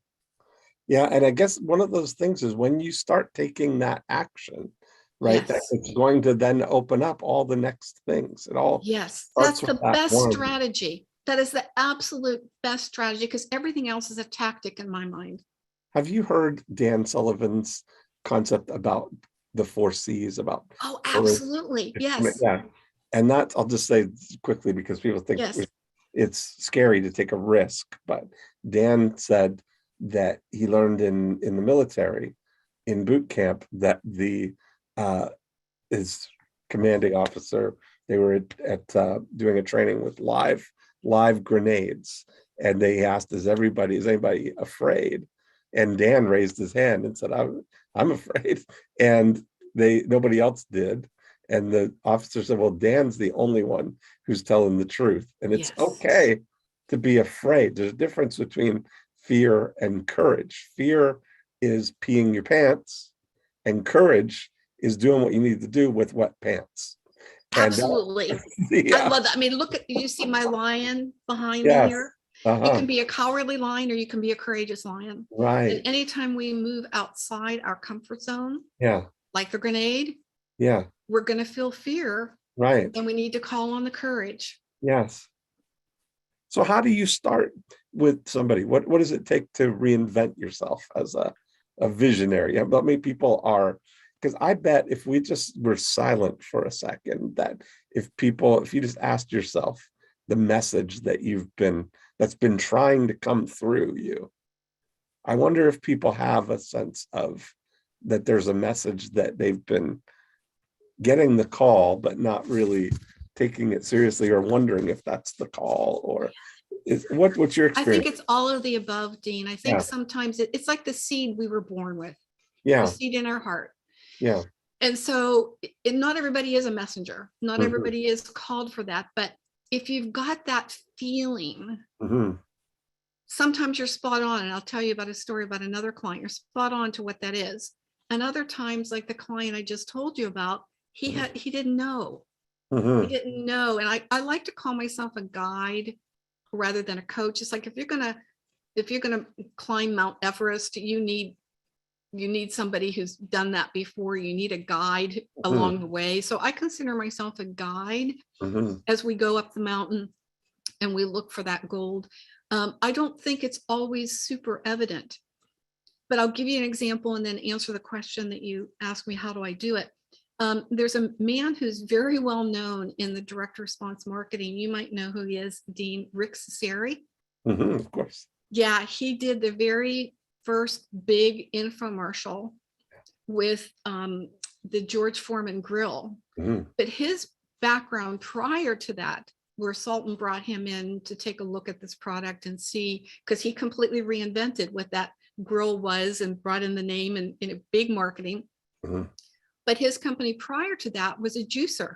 Yeah, and I guess one of those things is when you start taking that action, right, that Yes. it's going to then open up all the next things. It all Yes, starts that's with the that best one. strategy. That is the absolute best strategy because everything else is a tactic in my mind. Have you heard Dan Sullivan's concept about the 4 C's, about Oh, courage? absolutely. Yes. Yeah. And that, I'll just say quickly because people think Yes. it's scary to take a risk, but Dan said that he learned in the military, in boot camp, that his commanding officer, they were at doing a training with live grenades, and they asked, is anybody afraid? And Dan raised his hand and said, I'm afraid, and nobody else did. And the officer said, well, Dan's the only one who's telling the truth, and it's okay to be afraid. There's a difference between fear and courage. Fear is peeing your pants, and courage is doing what you need to do with wet pants. Absolutely. Yeah. I love that. I mean, look at, you see my lion behind me Yes. here? You can be a cowardly lion or you can be a courageous lion. Right. And anytime we move outside our comfort zone, Yeah. like the grenade, Yeah. we're going to feel fear. Right. And we need to call on the courage. Yes. So how do you start with somebody? What does it take to reinvent yourself as a visionary? How many people are, because I bet if we just were silent for a second, that if you just asked yourself the message that's been trying to come through you, I wonder if people have a sense of that there's a message that they've been getting the call, but not really taking it seriously, or wondering if that's the call, or what's your I experience? think it's all of the above, Dean. I think sometimes it's like the seed we were born with. Yeah. The seed in our heart. Yeah. And so not everybody is a messenger. Not everybody is called for that. But if you've got that feeling, sometimes you're spot on. And I'll tell you about a story about another client. You're spot on to what that is. And other times, like the client I just told you about, he didn't know. He didn't know. And I like to call myself a guide rather than a coach. It's like if you're gonna climb Mount Everest, you need somebody who's done that before. You need a guide along the way. So I consider myself a guide as we go up the mountain and we look for that gold. I don't think it's always super evident, but I'll give you an example and then answer the question that you asked me, how do I do it? There's a man who's very well known in the direct response marketing. You might know who he is, Dean, Rick Cesari. Of course. Yeah, he did the very first big infomercial with the George Foreman grill. But his background prior to that, where Sultan brought him in to take a look at this product and see, because he completely reinvented what that grill was and brought in the name and in a big marketing. But his company prior to that was a juicer.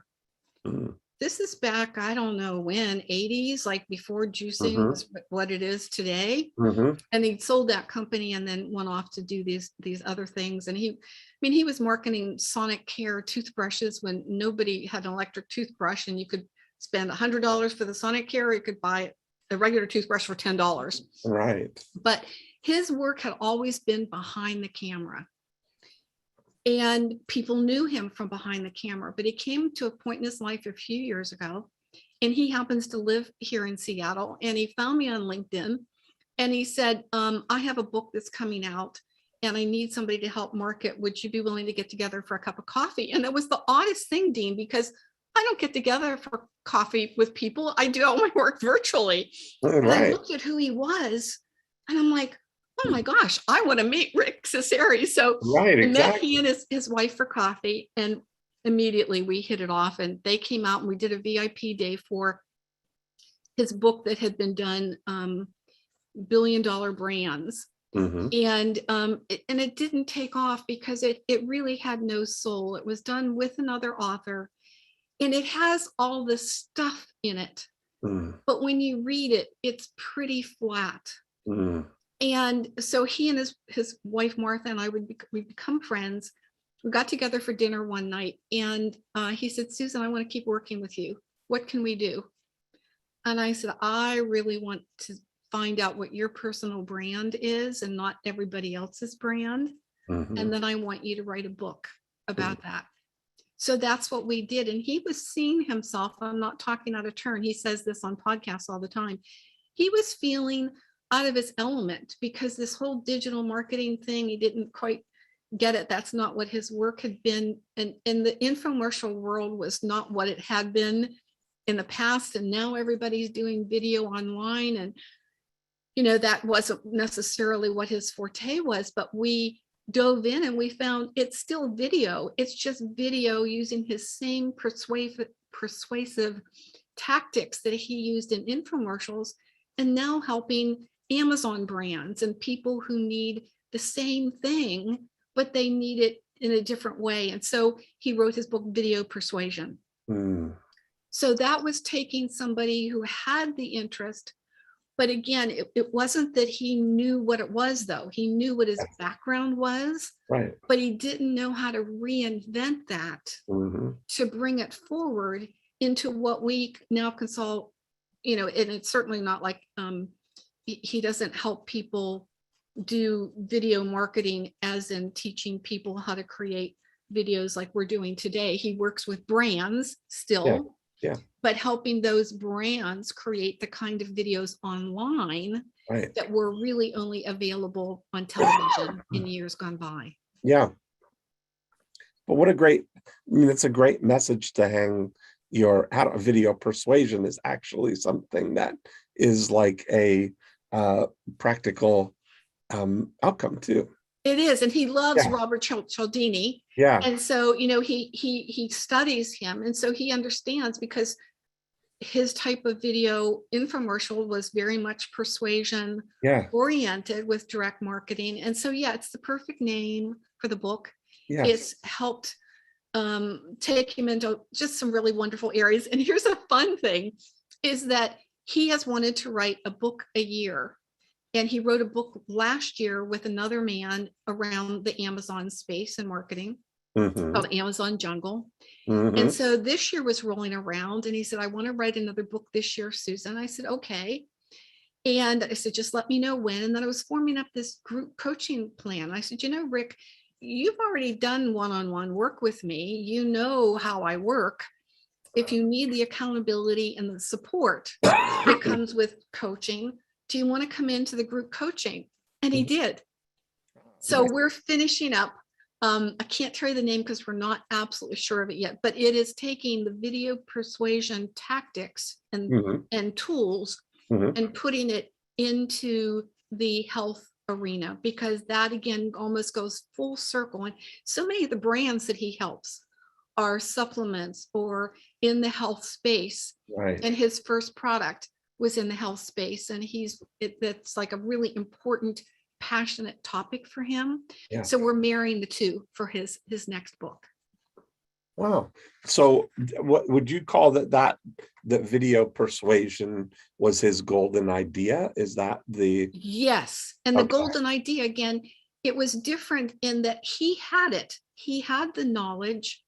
This is back, I don't know when, 80s, like before juicing was what it is today. And he sold that company and then went off to do these other things. And he was marketing Sonic Care toothbrushes when nobody had an electric toothbrush, and you could spend $100 for the Sonic Care, or you could buy a regular toothbrush for $10. Right. But his work had always been behind the camera. And people knew him from behind the camera, but he came to a point in his life a few years ago, and he happens to live here in Seattle, and he found me on LinkedIn, and he said, I have a book that's coming out and I need somebody to help market. Would you be willing to get together for a cup of coffee? And it was the oddest thing, Dean, because I don't get together for coffee with people. I do all my work virtually. And I looked at who he was and I'm like, oh my gosh, I want to meet Rick Cesari. So I met he and his wife for coffee, and immediately we hit it off, and they came out and we did a VIP day for his book that had been done, $1 billion brands. And it didn't take off because it really had no soul. It was done with another author, and it has all this stuff in it. But when you read it, it's pretty flat. And so he and his wife, Martha, and I we'd become friends. We got together for dinner one night, and he said, Susan, I want to keep working with you. What can we do? And I said, I really want to find out what your personal brand is and not everybody else's brand. Mhm. And then I want you to write a book about that. So that's what we did. And he was seeing himself, I'm not talking out of turn. He says this on podcasts all the time. He was feeling out of his element because this whole digital marketing thing, he didn't quite get it. That's not what his work had been. And the infomercial world was not what it had been in the past. And now everybody's doing video online. And, you know, that wasn't necessarily what his forte was, but we dove in and we found it's still video. It's just video using his same persuasive tactics that he used in infomercials, and now helping Amazon brands and people who need the same thing, but they need it in a different way. And so he wrote his book, Video Persuasion. So that was taking somebody who had the interest. But again, it wasn't that he knew what it was, though. He knew what his background was, Right. but he didn't know how to reinvent that to bring it forward into what we now consult, you know, and it's certainly not like he doesn't help people do video marketing as in teaching people how to create videos like we're doing today. He works with brands still. Yeah. But helping those brands create the kind of videos online that were really only available on television in years gone by. Yeah. But what a great, I mean, it's a great message to hang your video persuasion is actually something that is like a practical outcome too. It is, and he loves Robert Cialdini. Yeah. And so, you know, he studies him, and so he understands, because his type of video infomercial was very much persuasion oriented with direct marketing. And so, yeah, it's the perfect name for the book. Yes. It's helped take him into just some really wonderful areas. And here's a fun thing, is that he has wanted to write a book a year. And he wrote a book last year with another man around the Amazon space and marketing called Amazon Jungle. And so this year was rolling around, and he said, I want to write another book this year, Susan. I said, okay. And I said, just let me know when. And then I was forming up this group coaching plan. I said, you know, Rick, you've already done one-on-one work with me. You know how I work. If you need the accountability and the support that comes with coaching, do you want to come into the group coaching? And he did. So we're finishing up. I can't tell you the name because we're not absolutely sure of it yet, but it is taking the video persuasion tactics and tools and putting it into the health arena, because that again almost goes full circle. And so many of the brands that he helps are supplements or in the health space. Right. And his first product was in the health space, and that's like a really important, passionate topic for him. Yeah. So we're marrying the two for his next book. Wow. So what would you call that video persuasion was his golden idea? Is that the... Yes. And the golden idea, again, it was different in that he had it. He had the knowledge,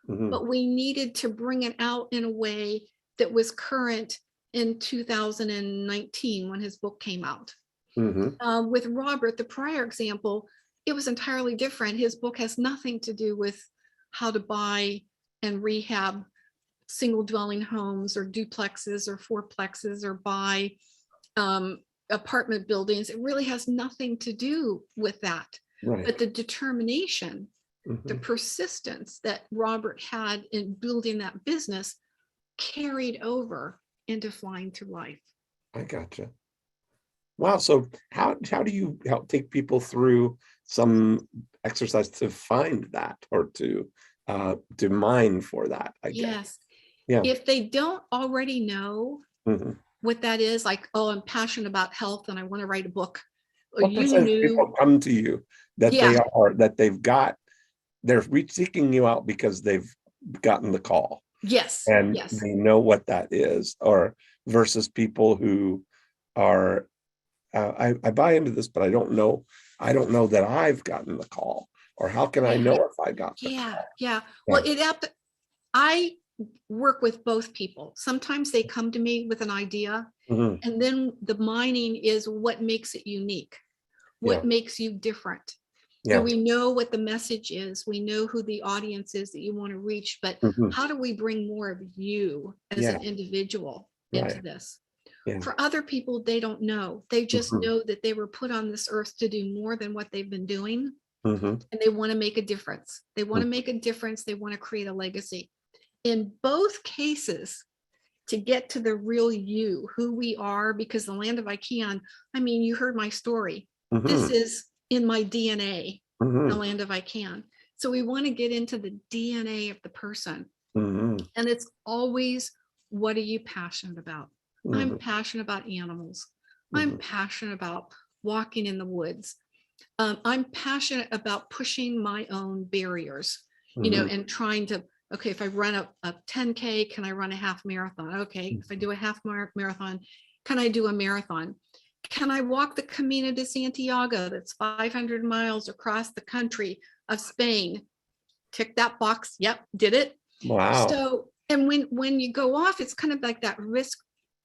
but we needed to bring it out in a way that was current in 2019 when his book came out. With Robert, the prior example, it was entirely different. His book has nothing to do with how to buy and rehab single dwelling homes or duplexes or fourplexes or buy apartment buildings. It really has nothing to do with that. Right. But the determination, the persistence that Robert had in building that business carried over into Flying Through Life. I gotcha. Wow. So how do you help take people through some exercise to find that, or to mine for that, I guess? Yes. Yeah. If they don't already know what that is, like, oh, I'm passionate about health and I want to write a book. Or What percentage of people come to you that they're seeking you out because they've gotten the call? Yes. And yes. they know what that is, or versus people who are I buy into this, but I don't know that I've gotten the call, or how can I know if I got the Yeah, call? yeah. Well, I work with both people. Sometimes they come to me with an idea, Mhm. and then the mining is what makes it unique, what Yeah. makes you different. Yeah. And we know what the message is. We know who the audience is that you want to reach, but Mhm. how do we bring more of you as Yeah. an individual into Right. this? Yeah. For other people, they don't know. They just Mhm. know that they were put on this earth to do more than what they've been doing, Mhm. and they want to make a difference. They want to Mhm. make a difference. They want to create a legacy. In both cases, to get to the real you, who we are, because the land of Icon, I mean, you heard my story. This Mhm. is in my DNA, the Mhm. land of Icon. So we want to get into the DNA of the person. Mhm. And it's always, what are you passionate about? I'm Mhm. passionate about animals. I'm Mhm. passionate about walking in the woods. I'm passionate about pushing my own barriers, Mhm. and trying to, okay, if I run a 10K, can I run a half marathon? Okay, if I do a half marathon, can I do a marathon? Can I walk the Camino de Santiago that's 500 miles across the country of Spain? Tick that box. Yep, did it. Wow. So, and when you go off, it's kind of like that risk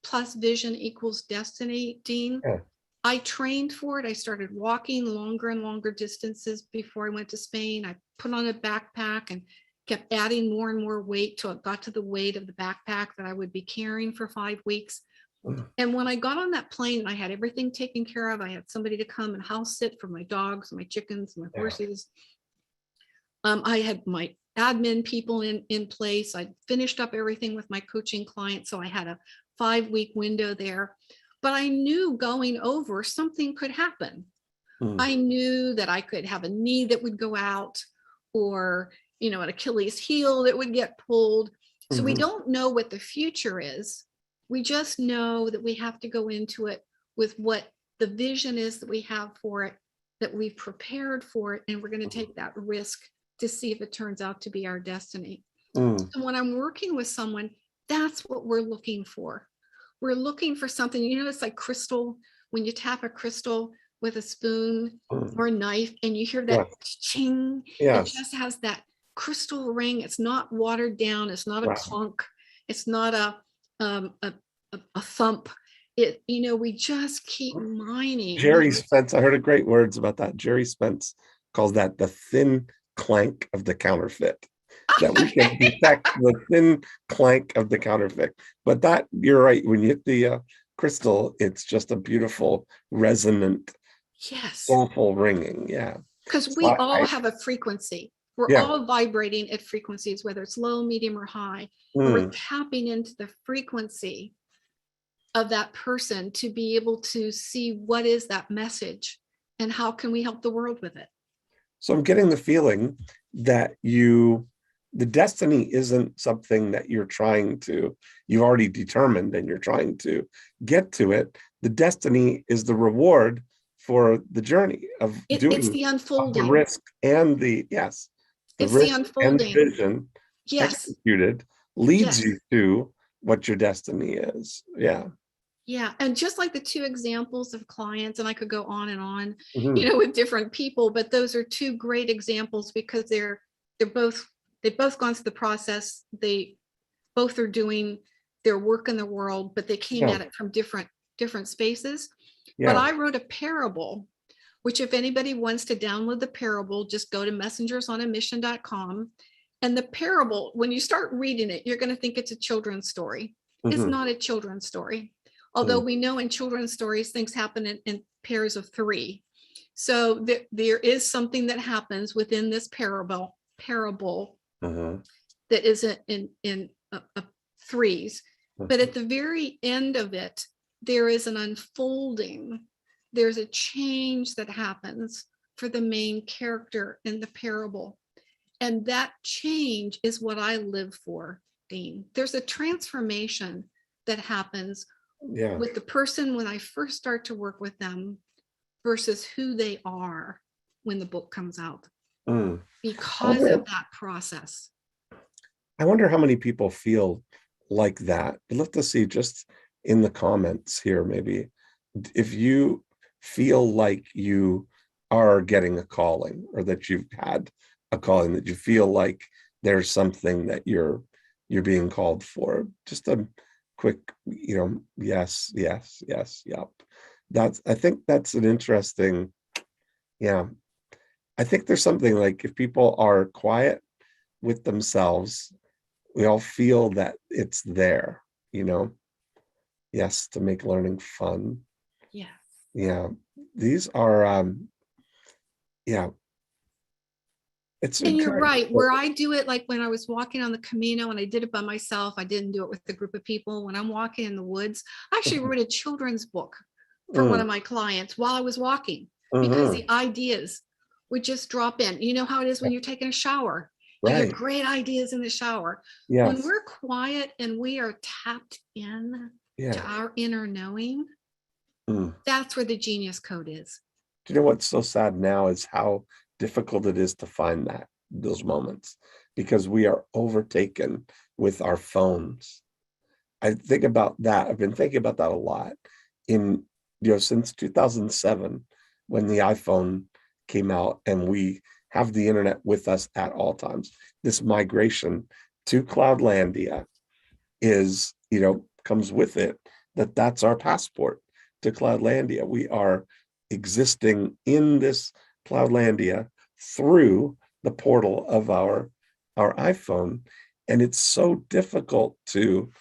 plus vision equals destiny, Dean. Yeah. I trained for it. I started walking longer and longer distances before I went to Spain. I put on a backpack and kept adding more and more weight till it got to the weight of the backpack that I would be carrying for 5 weeks. Mm. And when I got on that plane and I had everything taken care of, I had somebody to come and house sit for my dogs, my chickens, my Yeah. horses. I had my admin people in place. I finished up everything with my coaching clients. So I had a 5-week window there, but I knew going over something could happen. Mm. I knew that I could have a knee that would go out, or, an Achilles heel that would get pulled. So we Mhm. don't know what the future is. We just know that we have to go into it with what the vision is that we have for it, that we've prepared for it, and we're going to take that risk to see if it turns out to be our destiny. Mm. So when I'm working with someone, that's what we're looking for. We're looking for something, it's like crystal. When you tap a crystal with a spoon Mm. or a knife and you hear that Yes. ching, it Yes. just has that crystal ring. It's not watered down. It's not a Right. clunk. It's not a thump. We just keep mining. Jerry Spence, I heard a great words about that. Jerry Spence calls that the thin clank of the counterfeit. That we can detect the thin clank of the counterfeit. But that, you're right, when you hit the crystal, it's just a beautiful, resonant, Yes. soulful ringing. Yeah. Because So we all have a frequency. We're Yeah. all vibrating at frequencies, whether it's low, medium, or high. And we're Mm. tapping into the frequency of that person to be able to see what is that message and how can we help the world with it. So I'm getting the feeling that the destiny isn't something that you've already determined and you're trying to get to it. The destiny is the reward for the journey of doing It's the unfolding. the risk and the It's risk the and unfolding. vision Yes. executed leads Yes. you to what your destiny is. Yeah. Yeah. And just like the 2 examples of clients, and I could go on and on, Mhm. with different people, but those are 2 great examples because they've both gone through the process. They both are doing their work in the world, but they came Yeah. at it from different spaces. But Yeah. I wrote a parable, which if anybody wants to download the parable, just go to messengersonamission.com. And the parable, when you start reading it, you're going to think it's a children's story. It's Mhm. not a children's story. Although we know in children's stories, things happen in pairs of 3. So there is something that happens within this parable Mhm. that isn't in threes. But at the very end of it, there is an unfolding. There's a change that happens for the main character in the parable. And that change is what I live for, Dean. There's a transformation that happens Yeah. with the person when I first start to work with them versus who they are when the book comes out Mm. because of that process. I wonder how many people feel like that. I'd love to see just in the comments here, maybe if you feel like you are getting a calling, or that you've had a calling, that you feel like there's something that you're being called for. Just a quick, yes, yes, yes, yep. I think that's an interesting, yeah. I think there's something like, if people are quiet with themselves, we all feel that it's there, yes, to make learning fun. Yes. Yeah, these are, yeah. It's And you're encouraging. right. Where I do it, like when I was walking on the Camino and I did it by myself, I didn't do it with a group of people. When I'm walking in the woods, I actually wrote a children's book for one of my clients while I was walking, because the ideas would just drop in. You know how it is when you're taking a shower. I Right. get great ideas in the shower. Yes. When we're quiet and we are tapped in to our inner knowing, that's where the genius code is. Do you know what's so sad now is how difficult it is to find those moments, because we are overtaken with our phones. I think about that. I've been thinking about that a lot since 2007, when the iPhone came out and we have the internet with us at all times. This migration to Cloudlandia is, comes with it, that's our passport to Cloudlandia. We are existing in this Cloudlandia through the portal of our iPhone. And it's so difficult to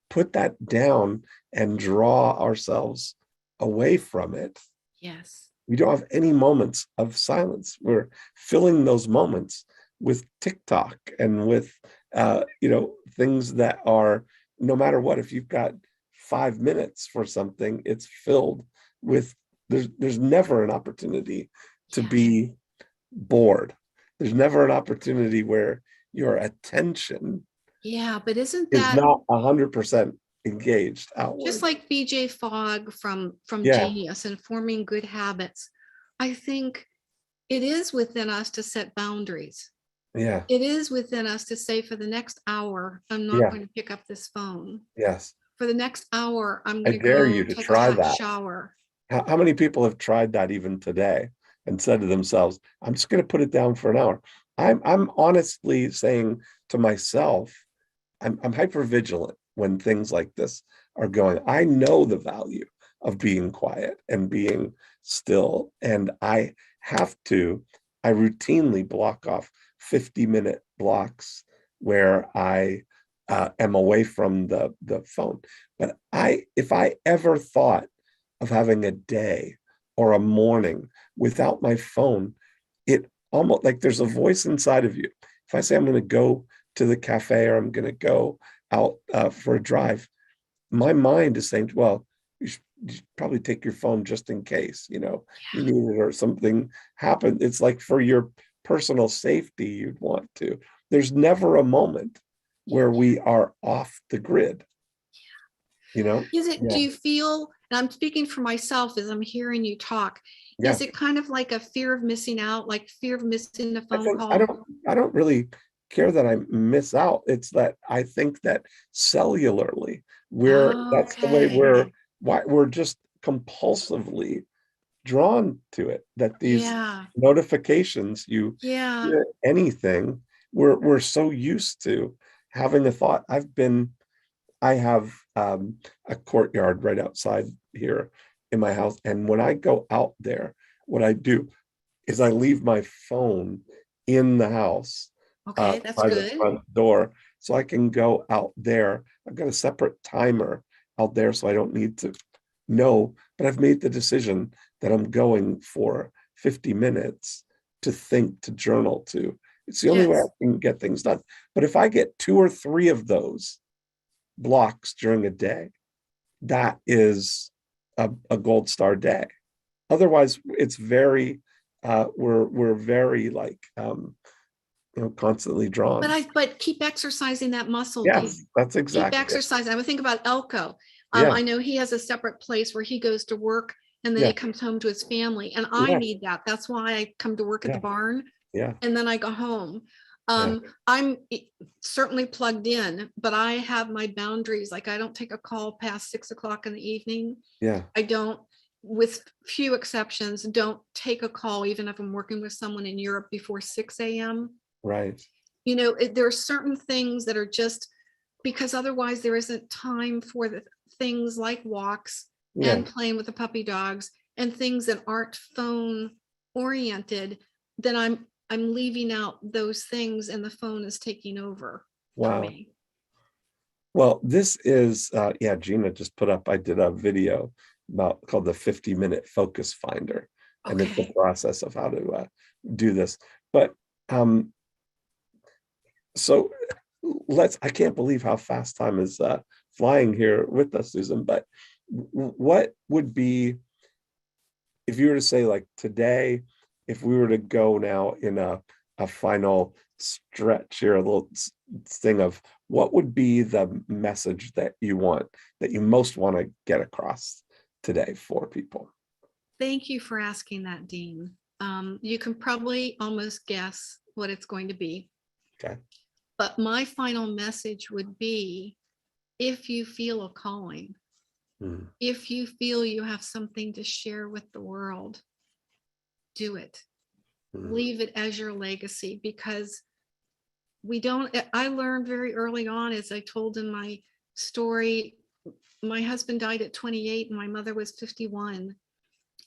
put that down and draw ourselves away from it. Yes. We don't have any moments of silence. We're filling those moments with TikTok and with, things that are, no matter what, if you've got 5 minutes for something, it's filled with, there's never an opportunity to be bored. There's never an opportunity where your attention But isn't is that not 100% engaged outward. just like BJ Fogg from Yeah. Genius and Forming Good Habits? I think it is within us to set boundaries. Yeah. It is within us to say, for the next hour, I'm not going to pick up this phone. Yes. For the next hour, I'm I going to dare go you to take try a hot that. shower. How many people have tried that even today and said to themselves, I'm just going to put it down for an hour? I'm honestly saying to myself, I'm hyper vigilant when things like this are going. I know the value of being quiet and being still. And I routinely block off 50-minute blocks where I am away from the phone. But if I ever thought of having a day or a morning without my phone, it almost like there's a voice inside of you. If I say I'm going to go to the cafe or I'm going to go out for a drive, my mind is saying, well, you should probably take your phone just in case, you need it or something happened. It's like for your personal safety, you'd want to. There's never a moment where we are off the grid. Is it, do you feel, and I'm speaking for myself as I'm hearing you talk, is it kind of like a fear of missing out, like fear of missing a phone call? I don't really care that I miss out. It's that I think that cellularly, that's the way we're just compulsively drawn to it, that these notifications, hear anything, we're so used to having a thought. I have a courtyard right outside here in my house. And when I go out there, what I do is I leave my phone in the house. Okay, that's by good. the front door, so I can go out there. I've got a separate timer out there, so I don't need to know, but I've made the decision that I'm going for 50 minutes to think, to journal, to. It's the only way I can get things done. But if I get 2 or 3 of those blocks during a day, that is a gold star day. Otherwise, it's very we're very like constantly drawn. But keep exercising that muscle. Yes, that's exactly. Keep exercising. I would think about Elko. I know he has a separate place where he goes to work and then he comes home to his family, and I need that. That's why I come to work at the barn. And then I go home. I'm certainly plugged in, but I have my boundaries. Like I don't take a call past 6 o'clock in the evening. I don't. with few exceptions, don't take a call, even if I'm working with someone in Europe before 6 a.m. Right. You know, there are certain things that are just because otherwise there isn't time for the things like walks Yeah. and playing with the puppy dogs and things that aren't phone oriented. Then I'm leaving out those things and the phone is taking over for Wow. me. Well, this is, yeah, Gina just put up, I did a video about called the 50-minute focus finder. And it's the Okay. process of how to do this. But so I can't believe how fast time is flying here with us, Susan. But what would be, if you were to say like today, if we were to go now in a final stretch here, a little thing of what would be the message that you most want to get across today for people? Thank you for asking that, Dean. You can probably almost guess what it's going to be. Okay. But my final message would be, if you feel a calling, if you feel you have something to share with the world, do it. Leave it as your legacy, because I learned very early on, as I told in my story, my husband died at 28 and my mother was 51.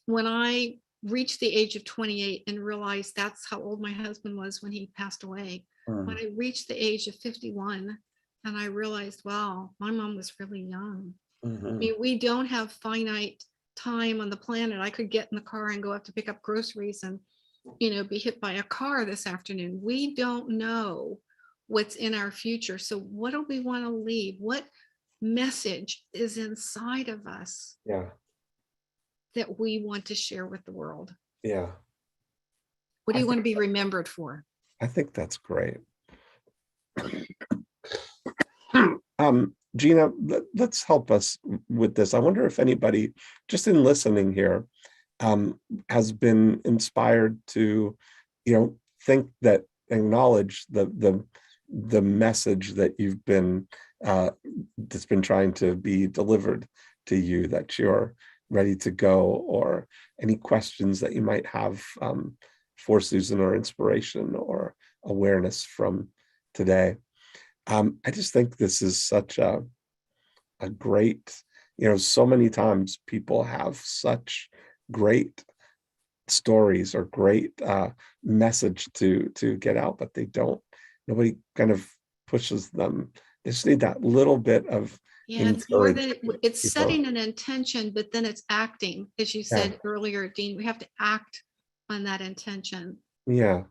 When I reached the age of 28 and realized that's how old my husband was when he passed away, when I reached the age of 51 and I realized, wow, my mom was really young. I mean, we don't have finite time on the planet. I could get in the car and go up to pick up groceries and, you know, be hit by a car this afternoon. We don't know what's in our future. So what do we want to leave? What message is inside of us that we want to share with the world? Yeah. What do you want to be remembered for? I think that's great. Gina, let's help us with this. I wonder if anybody just in listening here has been inspired to, think that, acknowledge the message that you've been that's been trying to be delivered to you, that you're ready to go, or any questions that you might have for Susan, or inspiration or awareness from today. I just think this is such a great, so many times people have such great stories or great message to get out, but nobody kind of pushes them. They just need that little bit of it's more than encouragement. it's setting an intention, but then it's acting, as you said earlier, Dean. We have to act on that intention. Yeah.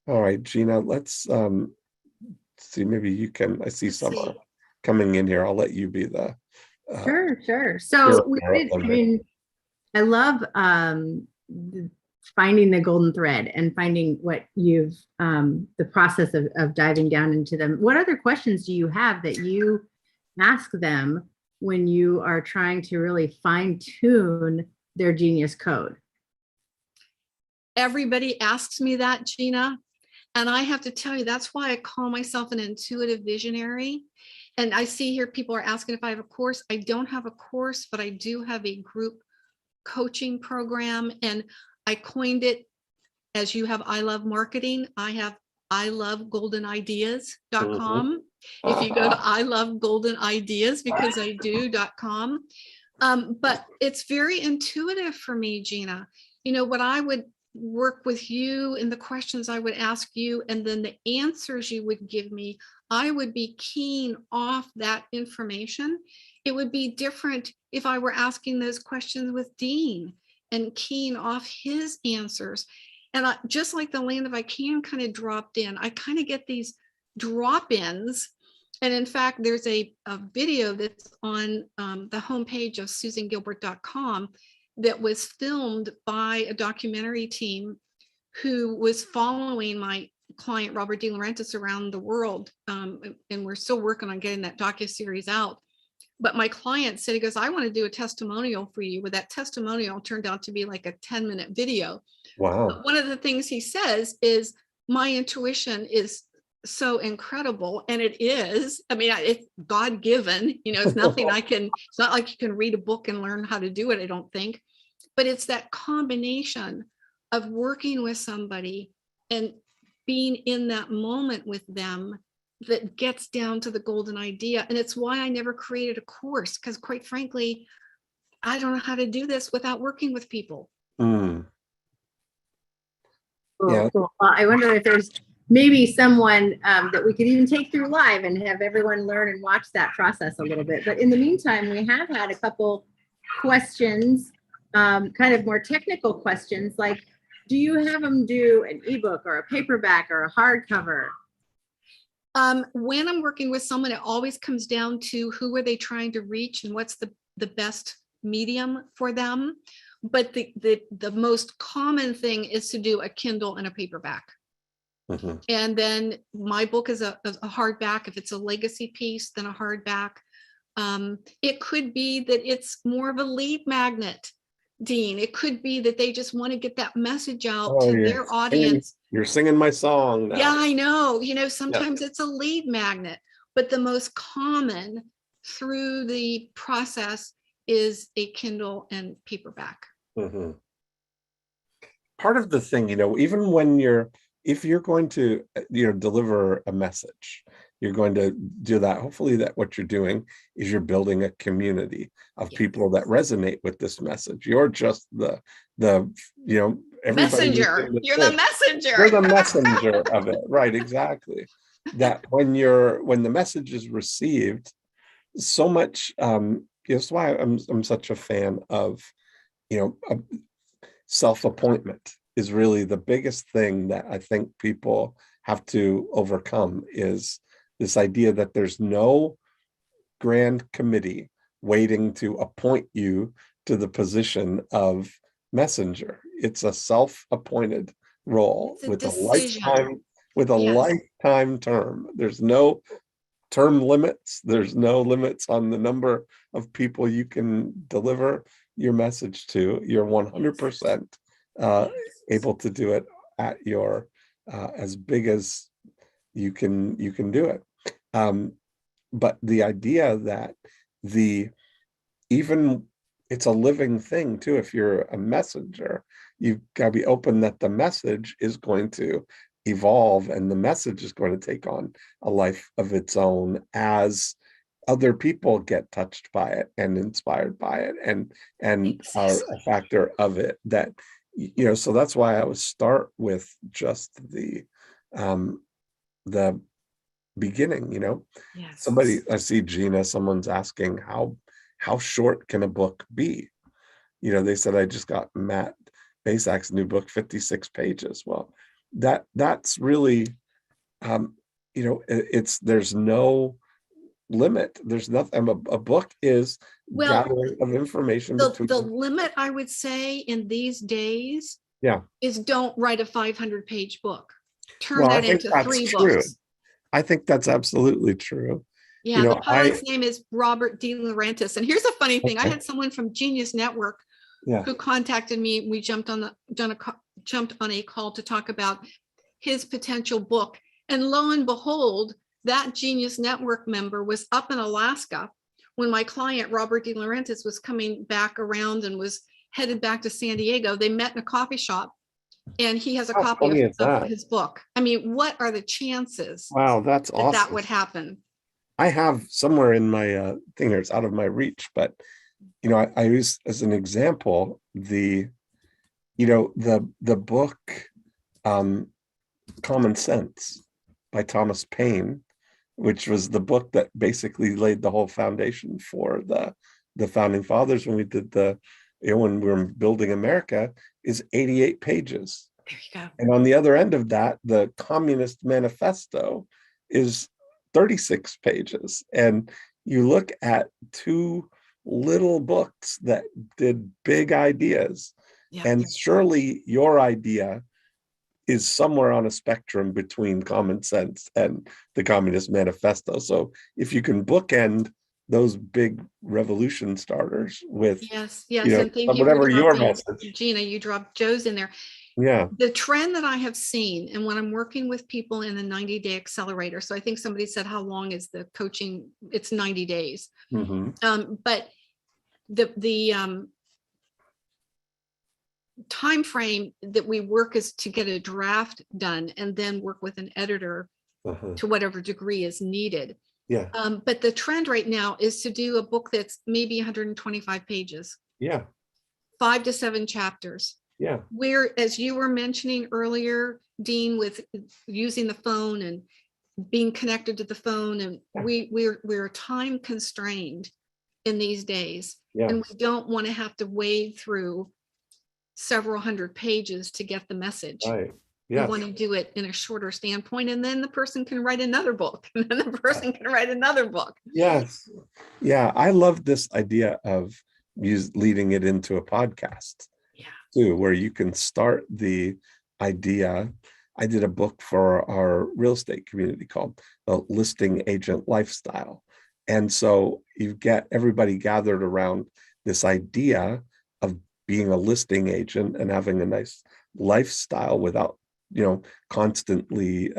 All right, Gina, let's see, maybe you can, I see some are coming in here. I'll let you be the Sure. So I love finding the golden thread and finding what you've the process of diving down into them. What other questions do you have that you ask them when you are trying to really fine tune their genius code? Everybody asks me that, Gina. And I have to tell you, that's why I call myself an intuitive visionary. And I see here people are asking if I have a course. I don't have a course, but I do have a group coaching program. And I coined it, as you have I Love Marketing, I have ilovegoldenIdeas.com. If you go to ilovegoldenIdeas, because I do.com. But it's very intuitive for me, Gina. What I would work with you and the questions I would ask you, and then the answers you would give me, I would be keen off that information. It would be different if I were asking those questions with Dean and keen off his answers. And just like the Land If I Can kind of dropped in, I kind of get these drop-ins. And in fact, there's a video that's on the homepage of susangilbert.com that was filmed by a documentary team who was following my client, Robert De Laurentiis, around the world. And we're still working on getting that docuseries out. But my client said, he goes, I want to do a testimonial for you. But that testimonial turned out to be like a 10-minute video. Wow. But one of the things he says is, my intuition is so incredible. And it is. I mean, it's God-given, it's nothing it's not like you can read a book and learn how to do it, I don't think. but it's that combination of working with somebody and being in that moment with them that gets down to the golden idea. And it's why I never created a course, because quite frankly, I don't know how to do this without working with people. Mm. Cool, Yeah. cool. Well, I wonder if there's maybe someone that we could even take through live and have everyone learn and watch that process a little bit. But in the meantime, we have had a couple questions, kind of more technical questions, like, do you have them do an ebook or a paperback or a hardcover? When I'm working with someone, it always comes down to who are they trying to reach and what's the best medium for them. But the most common thing is to do a Kindle and a paperback. Mhm. And then my book is a hardback. If it's a legacy piece, then a hardback. It could be that it's more of a lead magnet, Dean. It could be that they just want to get that message out Oh, to you're their singing- audience. You're singing my song now. Yeah, I know. Sometimes it's a lead magnet, but the most common through the process is a Kindle and paperback. Mhm. Part of the thing, even when if you're going to, deliver a message, you're going to do that. Hopefully that what you're doing is you're building a community of people that resonate with this message. You're just the everybody. Messenger. You're the messenger. You're the messenger of it. Right, exactly. That when the message is received, so much, that's why I'm such a fan of, self-appointment is really the biggest thing that I think people have to overcome, is this idea that there's no grand committee waiting to appoint you to the position of messenger. It's a self-appointed role with a lifetime, lifetime term. There's no term limits. There's no limits on the number of people you can deliver your message to. You're 100% able to do it at your as big as you can do it. But the idea that even it's a living thing too. If you're a messenger, you've got to be open that the message is going to evolve and the message is going to take on a life of its own as other people get touched by it and inspired by it and are a factor of it. That, so that's why I would start with just the beginning. Somebody, I see Gina, someone's asking how short can a book be? They said, I just got Matt Basak's new book, 56 pages. Well, that's really, there's no limit. There's nothing. A book is gathering of information. The limit, I would say, in these days, is don't write a 500-page book. Turn that into 3 books. I think that's absolutely true. Yeah, the pilot's name is Robert De Laurentiis. And here's a funny thing. I had someone from Genius Network who contacted me. We jumped on a call to talk about his potential book. And lo and behold, that Genius Network member was up in Alaska when my client, Robert De Laurentiis, was coming back around and was headed back to San Diego. They met in a coffee shop, and he has a copy of his book. I mean, what are the chances? Wow, that's awesome. That would happen. I have somewhere in my thing here, it's out of my reach, but I use as an example the book Common Sense by Thomas Paine, which was the book that basically laid the whole foundation for the founding fathers when we did when we were building America, is 88 pages. There you go. And on the other end of that, the Communist Manifesto is 36 pages. And you look at 2 little books that did big ideas. And surely your idea is somewhere on a spectrum between Common Sense and the Communist Manifesto. So if you can bookend those big revolution starters with and thank you whatever your message. Gina, you dropped Joe's in there. Yeah. The trend that I have seen, and when I'm working with people in the 90-day accelerator, so I think somebody said, how long is the coaching? It's 90 days. Mm-hmm. But the time frame that we work is to get a draft done and then work with an editor to whatever degree is needed. Yeah. But the trend right now is to do a book that's maybe 125 pages, Yeah. 5 to 7 chapters. Yeah. Where, as you were mentioning earlier, Dean, with using the phone and being connected to the phone, and we're time constrained in these days, Yeah. and we don't want to have to wade through several hundred pages to get the message. Right. We Yeah. want to do it in a shorter standpoint, and then the person can write another book, and then the person can write another book. Yes. Yeah. I love this idea of leading it into a podcast too, where you can start the idea. I did a book for our real estate community called The Listing Agent Lifestyle. And so you get everybody gathered around this idea of being a listing agent and having a nice lifestyle without, constantly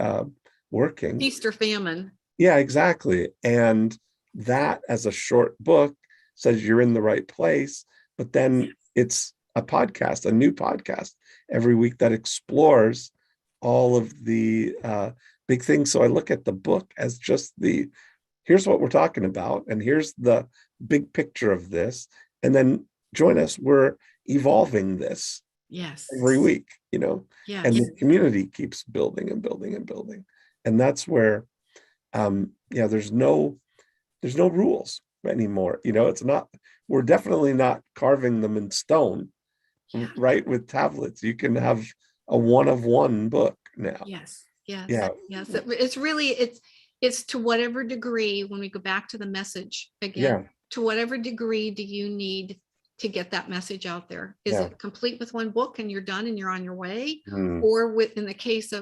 working. Feast or famine. Yeah, exactly. And that as a short book says you're in the right place, but then it's a podcast, a new podcast every week that explores all of the big things. So I look at the book as just here's what we're talking about, and here's the big picture of this. And then join us. We're evolving this every week, Yes. and the community keeps building and building and building. And that's where, there's no rules anymore. It's not, we're definitely not carving them in stone, right? With tablets, you can have a one-of-one book now. Yes. Yes. Yeah. Yes. It's really, it's to whatever degree, when we go back to the message again, Yeah. to whatever degree do you need to get that message out there? Is Yeah. it complete with one book and you're done and you're on your way? Mm. Or in the case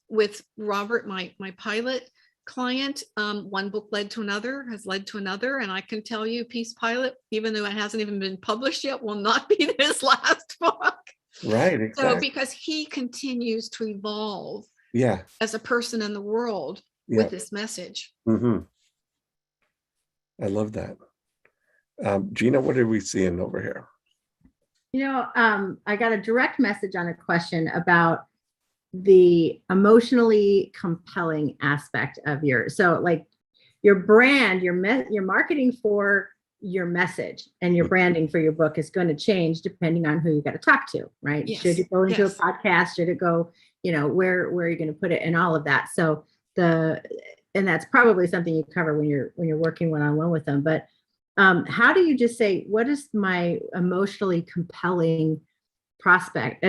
with Robert, my pilot client, one book has led to another. And I can tell you, Peace Pilot, even though it hasn't even been published yet, will not be his last book. Right. Exactly. So because he continues to evolve as a person in the world with this message. Mm-hmm. I love that. Gina, what are we seeing over here? I got a direct message on a question about the emotionally compelling aspect of your brand, your marketing for your message and your branding for your book is going to change depending on who you got to talk to, right? Yes. Should it go into a podcast? Should it go, where are you going to put it and all of that? So and that's probably something you cover when you're working one-on-one with them. But how do you just say, what is my emotionally compelling prospect,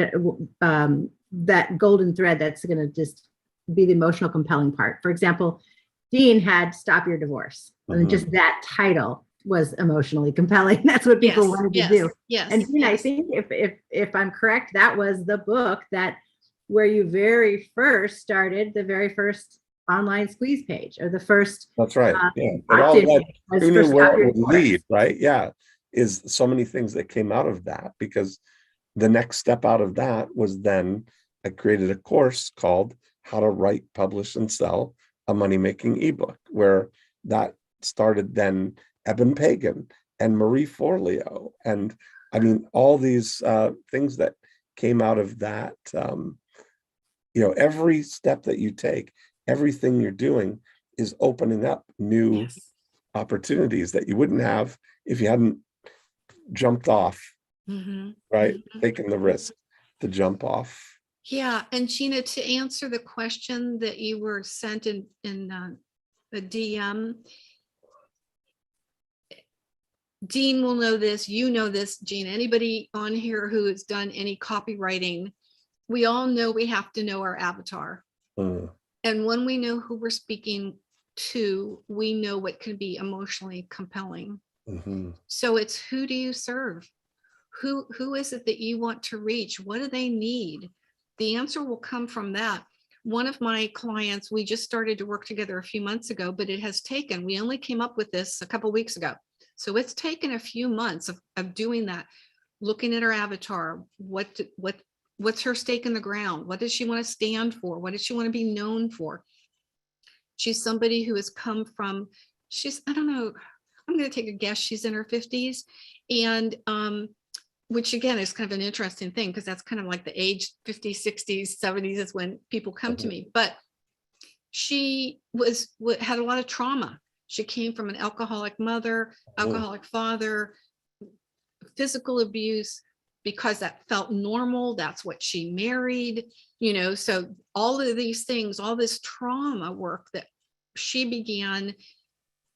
that golden thread that's going to just be the emotional compelling part? For example, Dean had Stop Your Divorce. And just that title was emotionally compelling. That's what people wanted to do. Yes. And Dean, I think if I'm correct, that was the book where you very first started the very first online squeeze page, or the first. That's right. It all led, who knew where it would lead, right? Yeah. Is so many things that came out of that, because the next step out of that was then I created a course called How to Write, Publish, and Sell a Money-Making Ebook, where that started then Eben Pagan and Marie Forleo. And I mean, all these things that came out of that, every step that you take, everything you're doing is opening up new opportunities that you wouldn't have if you hadn't jumped off, right? Taking the risk to jump off. Yeah. And Gina, to answer the question that you were sent in the DM, Dean will know this, Gina, anybody on here who has done any copywriting, we all know we have to know our avatar. And when we know who we're speaking to, we know what can be emotionally compelling. So it's, who do you serve? Who is it that you want to reach? What do they need? The answer will come from that. One of my clients, we just started to work together a few months ago, but we only came up with this a couple of weeks ago. So it's taken a few months of doing that, looking at her avatar. What's her stake in the ground? What does she want to stand for? What does she want to be known for? She's somebody who has come from, I don't know, I'm going to take a guess, she's in her 50s. And which again is kind of an interesting thing because that's kind of like the age 50s, 60s, 70s is when people come to me. But she had a lot of trauma. She came from an alcoholic mother, alcoholic father, physical abuse, because that felt normal. That's what she married, you know. So all of these things, all this trauma work that she began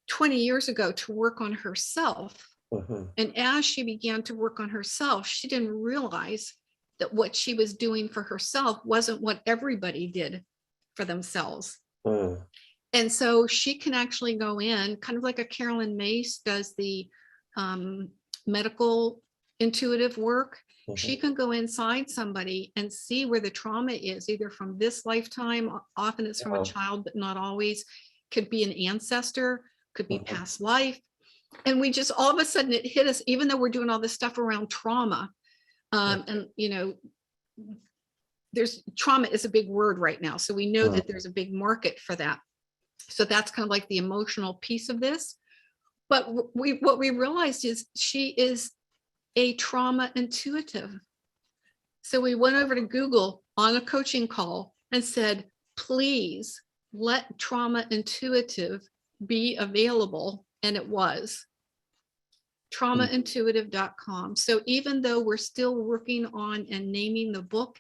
20 years ago to work on herself. And as she began to work on herself, she didn't realize that what she was doing for herself wasn't what everybody did for themselves. And so she can actually go in, kind of like a Carolyn Mace does the medical intuitive work. She can go inside somebody and see where the trauma is, either from this lifetime, often it's from a child, but not always, could be an ancestor, could be past life. And we just, all of a sudden it hit us, even though we're doing all this stuff around trauma. And, you know, there's trauma is a big word right now. So we know that there's a big market for that. So that's kind of like the emotional piece of this. But what we realized is she is a trauma intuitive. So we went over to Google on a coaching call and said, please let trauma intuitive be available. And it was traumaintuitive.com. So even though we're still working on and naming the book,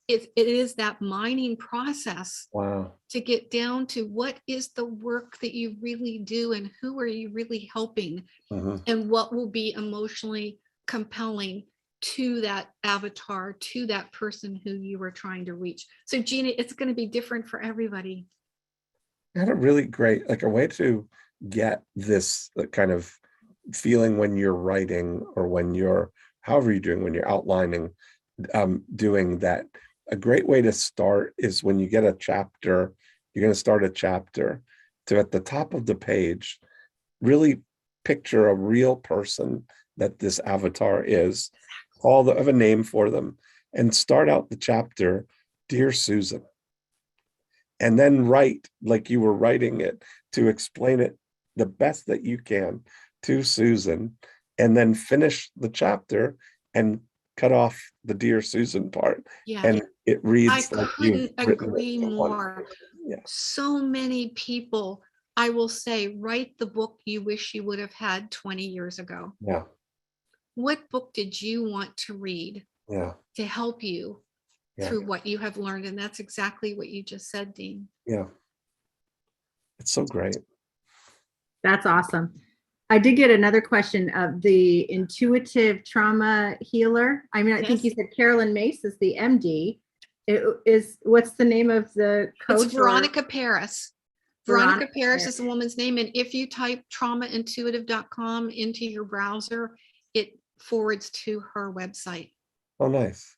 it is that mining process to get down to what is the work that you really do and who are you really helping and what will be emotionally compelling to that avatar, to that person who you were trying to reach. So Gina, it's going to be different for everybody. I had a really great, like a way to get this kind of feeling when you're writing or when you're, however you're doing, when you're outlining, doing that. A great way to start is when you get a chapter, you're going to start a chapter to at the top of the page, really picture a real person that this avatar is, have a name for them, and start out the chapter, Dear Susan. And then write like you were writing it to explain it the best that you can to Susan, and then finish the chapter and cut off the Dear Susan part. Yeah. And it reads I like couldn't you've written agree it to one. more. Yeah. So many people, I will say, write the book you wish you would have had 20 years ago. Yeah. What book did you want to read to help you through what you have learned? And that's exactly what you just said, Dean. Yeah. It's so great. That's awesome. I did get another question of the intuitive trauma healer. I mean, I think you said Carolyn Mace is the MD. What's the name of the coach? It's Veronica Paris. Veronica Paris is the woman's name. And if you type traumaintuitive.com into your browser, it forwards to her website. Oh, nice.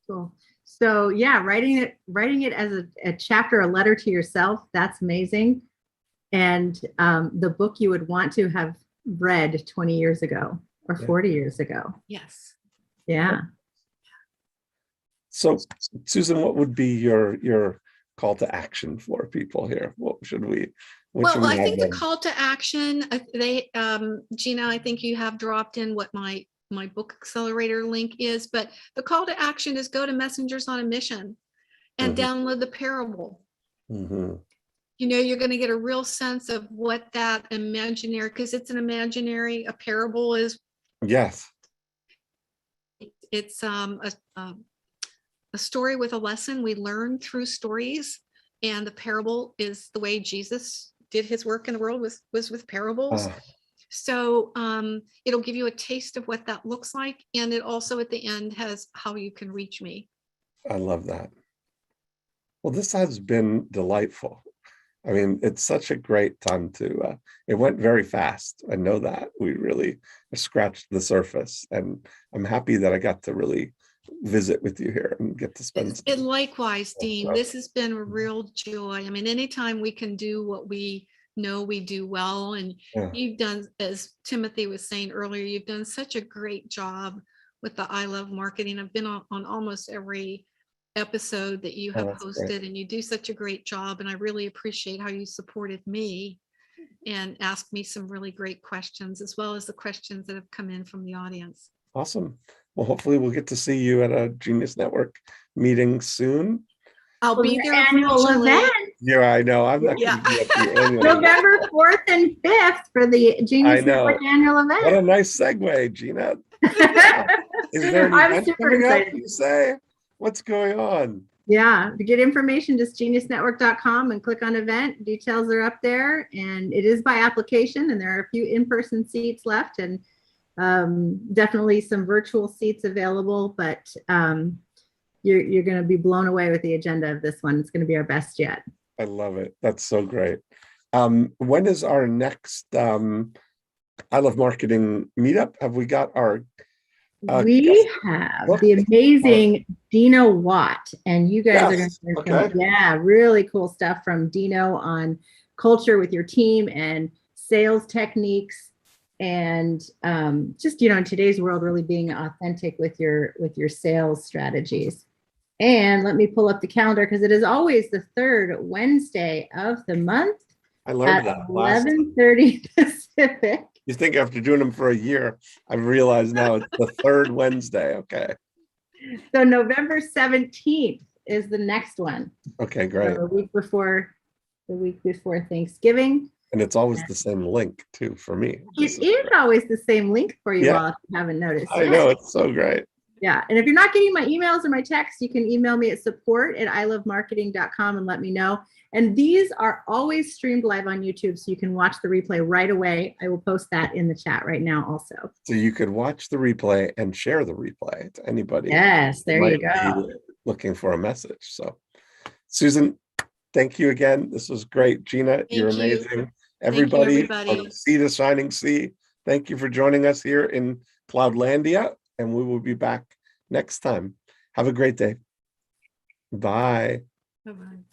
Cool. So yeah, writing it as a chapter, a letter to yourself, that's amazing. And the book you would want to have read 20 years ago or 40 years ago. Yes. Yeah. So Susan, what would be your call to action for people here? What should we I think the call to action, Gina, I think you have dropped in what my book accelerator link is, but the call to action is go to Messengers on a Mission and download the parable. You know, you're going to get a real sense of what that imaginary, because it's an imaginary, a parable is. Yes. It's a story with a lesson. We learn through stories, and the parable is the way Jesus did his work in the world was with parables. So it'll give you a taste of what that looks like. And it also at the end has how you can reach me. I love that. Well, this has been delightful. I mean, it's such a great time to, it went very fast. I know that we really scratched the surface, and I'm happy that I got to really visit with you here and get to spend. And likewise, Dean, this has been a real joy. I mean, anytime we can do what we know we do well, and you've done, as Timothy was saying earlier, you've done such a great job with the I Love Marketing. I've been on almost every episode that you have hosted, and you do such a great job, and I really appreciate how you supported me and asked me some really great questions, as well as the questions that have come in from the audience. Awesome. Well, hopefully we'll get to see you at a Genius Network meeting soon. I'll For be your there annual virtually. event, Yeah, I know. I'm not Yeah. going to be at the annual. November 4th and 5th for the I Genius know. Network annual What a event. nice segue, Gina. Is there an I'm event super coming up, excited. you say? What's going on? Yeah, to get information, just geniusnetwork.com and click on event. Details are up there, and it is by application, and there are a few in-person seats left, and definitely some virtual seats available, but you're going to be blown away with the agenda of this one. It's going to be our best yet. I love it. That's so great. When is our next I Love Marketing meetup? Have we got our We have the amazing Dino Watt, and you guys are going to learn some, really cool stuff from Dino on culture with your team and sales techniques, and just, in today's world, really being authentic with your sales strategies. And let me pull up the calendar, because it is always the third Wednesday of the month. I learned at that 11:30 Pacific. You think after doing them for a year, I've realized now it's the third Wednesday. Okay. So November 17th is the next one. Okay, great. So the week before Thanksgiving. And it's always the same link too for me. It is always the same link for you all, if you haven't noticed. I know, it's so great. Yeah. And if you're not getting my emails or my texts, you can email me at support@ilovemarketing.com and let me know. And these are always streamed live on YouTube, so you can watch the replay right away. I will post that in the chat right now also. So you could watch the replay and share the replay to anybody. Yes, there you go. Looking for a message. So Susan, thank you again. This was great. Gina, you're amazing. Everybody, from Sea to Shining Sea, thank you for joining us here in Cloudlandia, and we will be back next time. Have a great day. Bye. Bye-bye.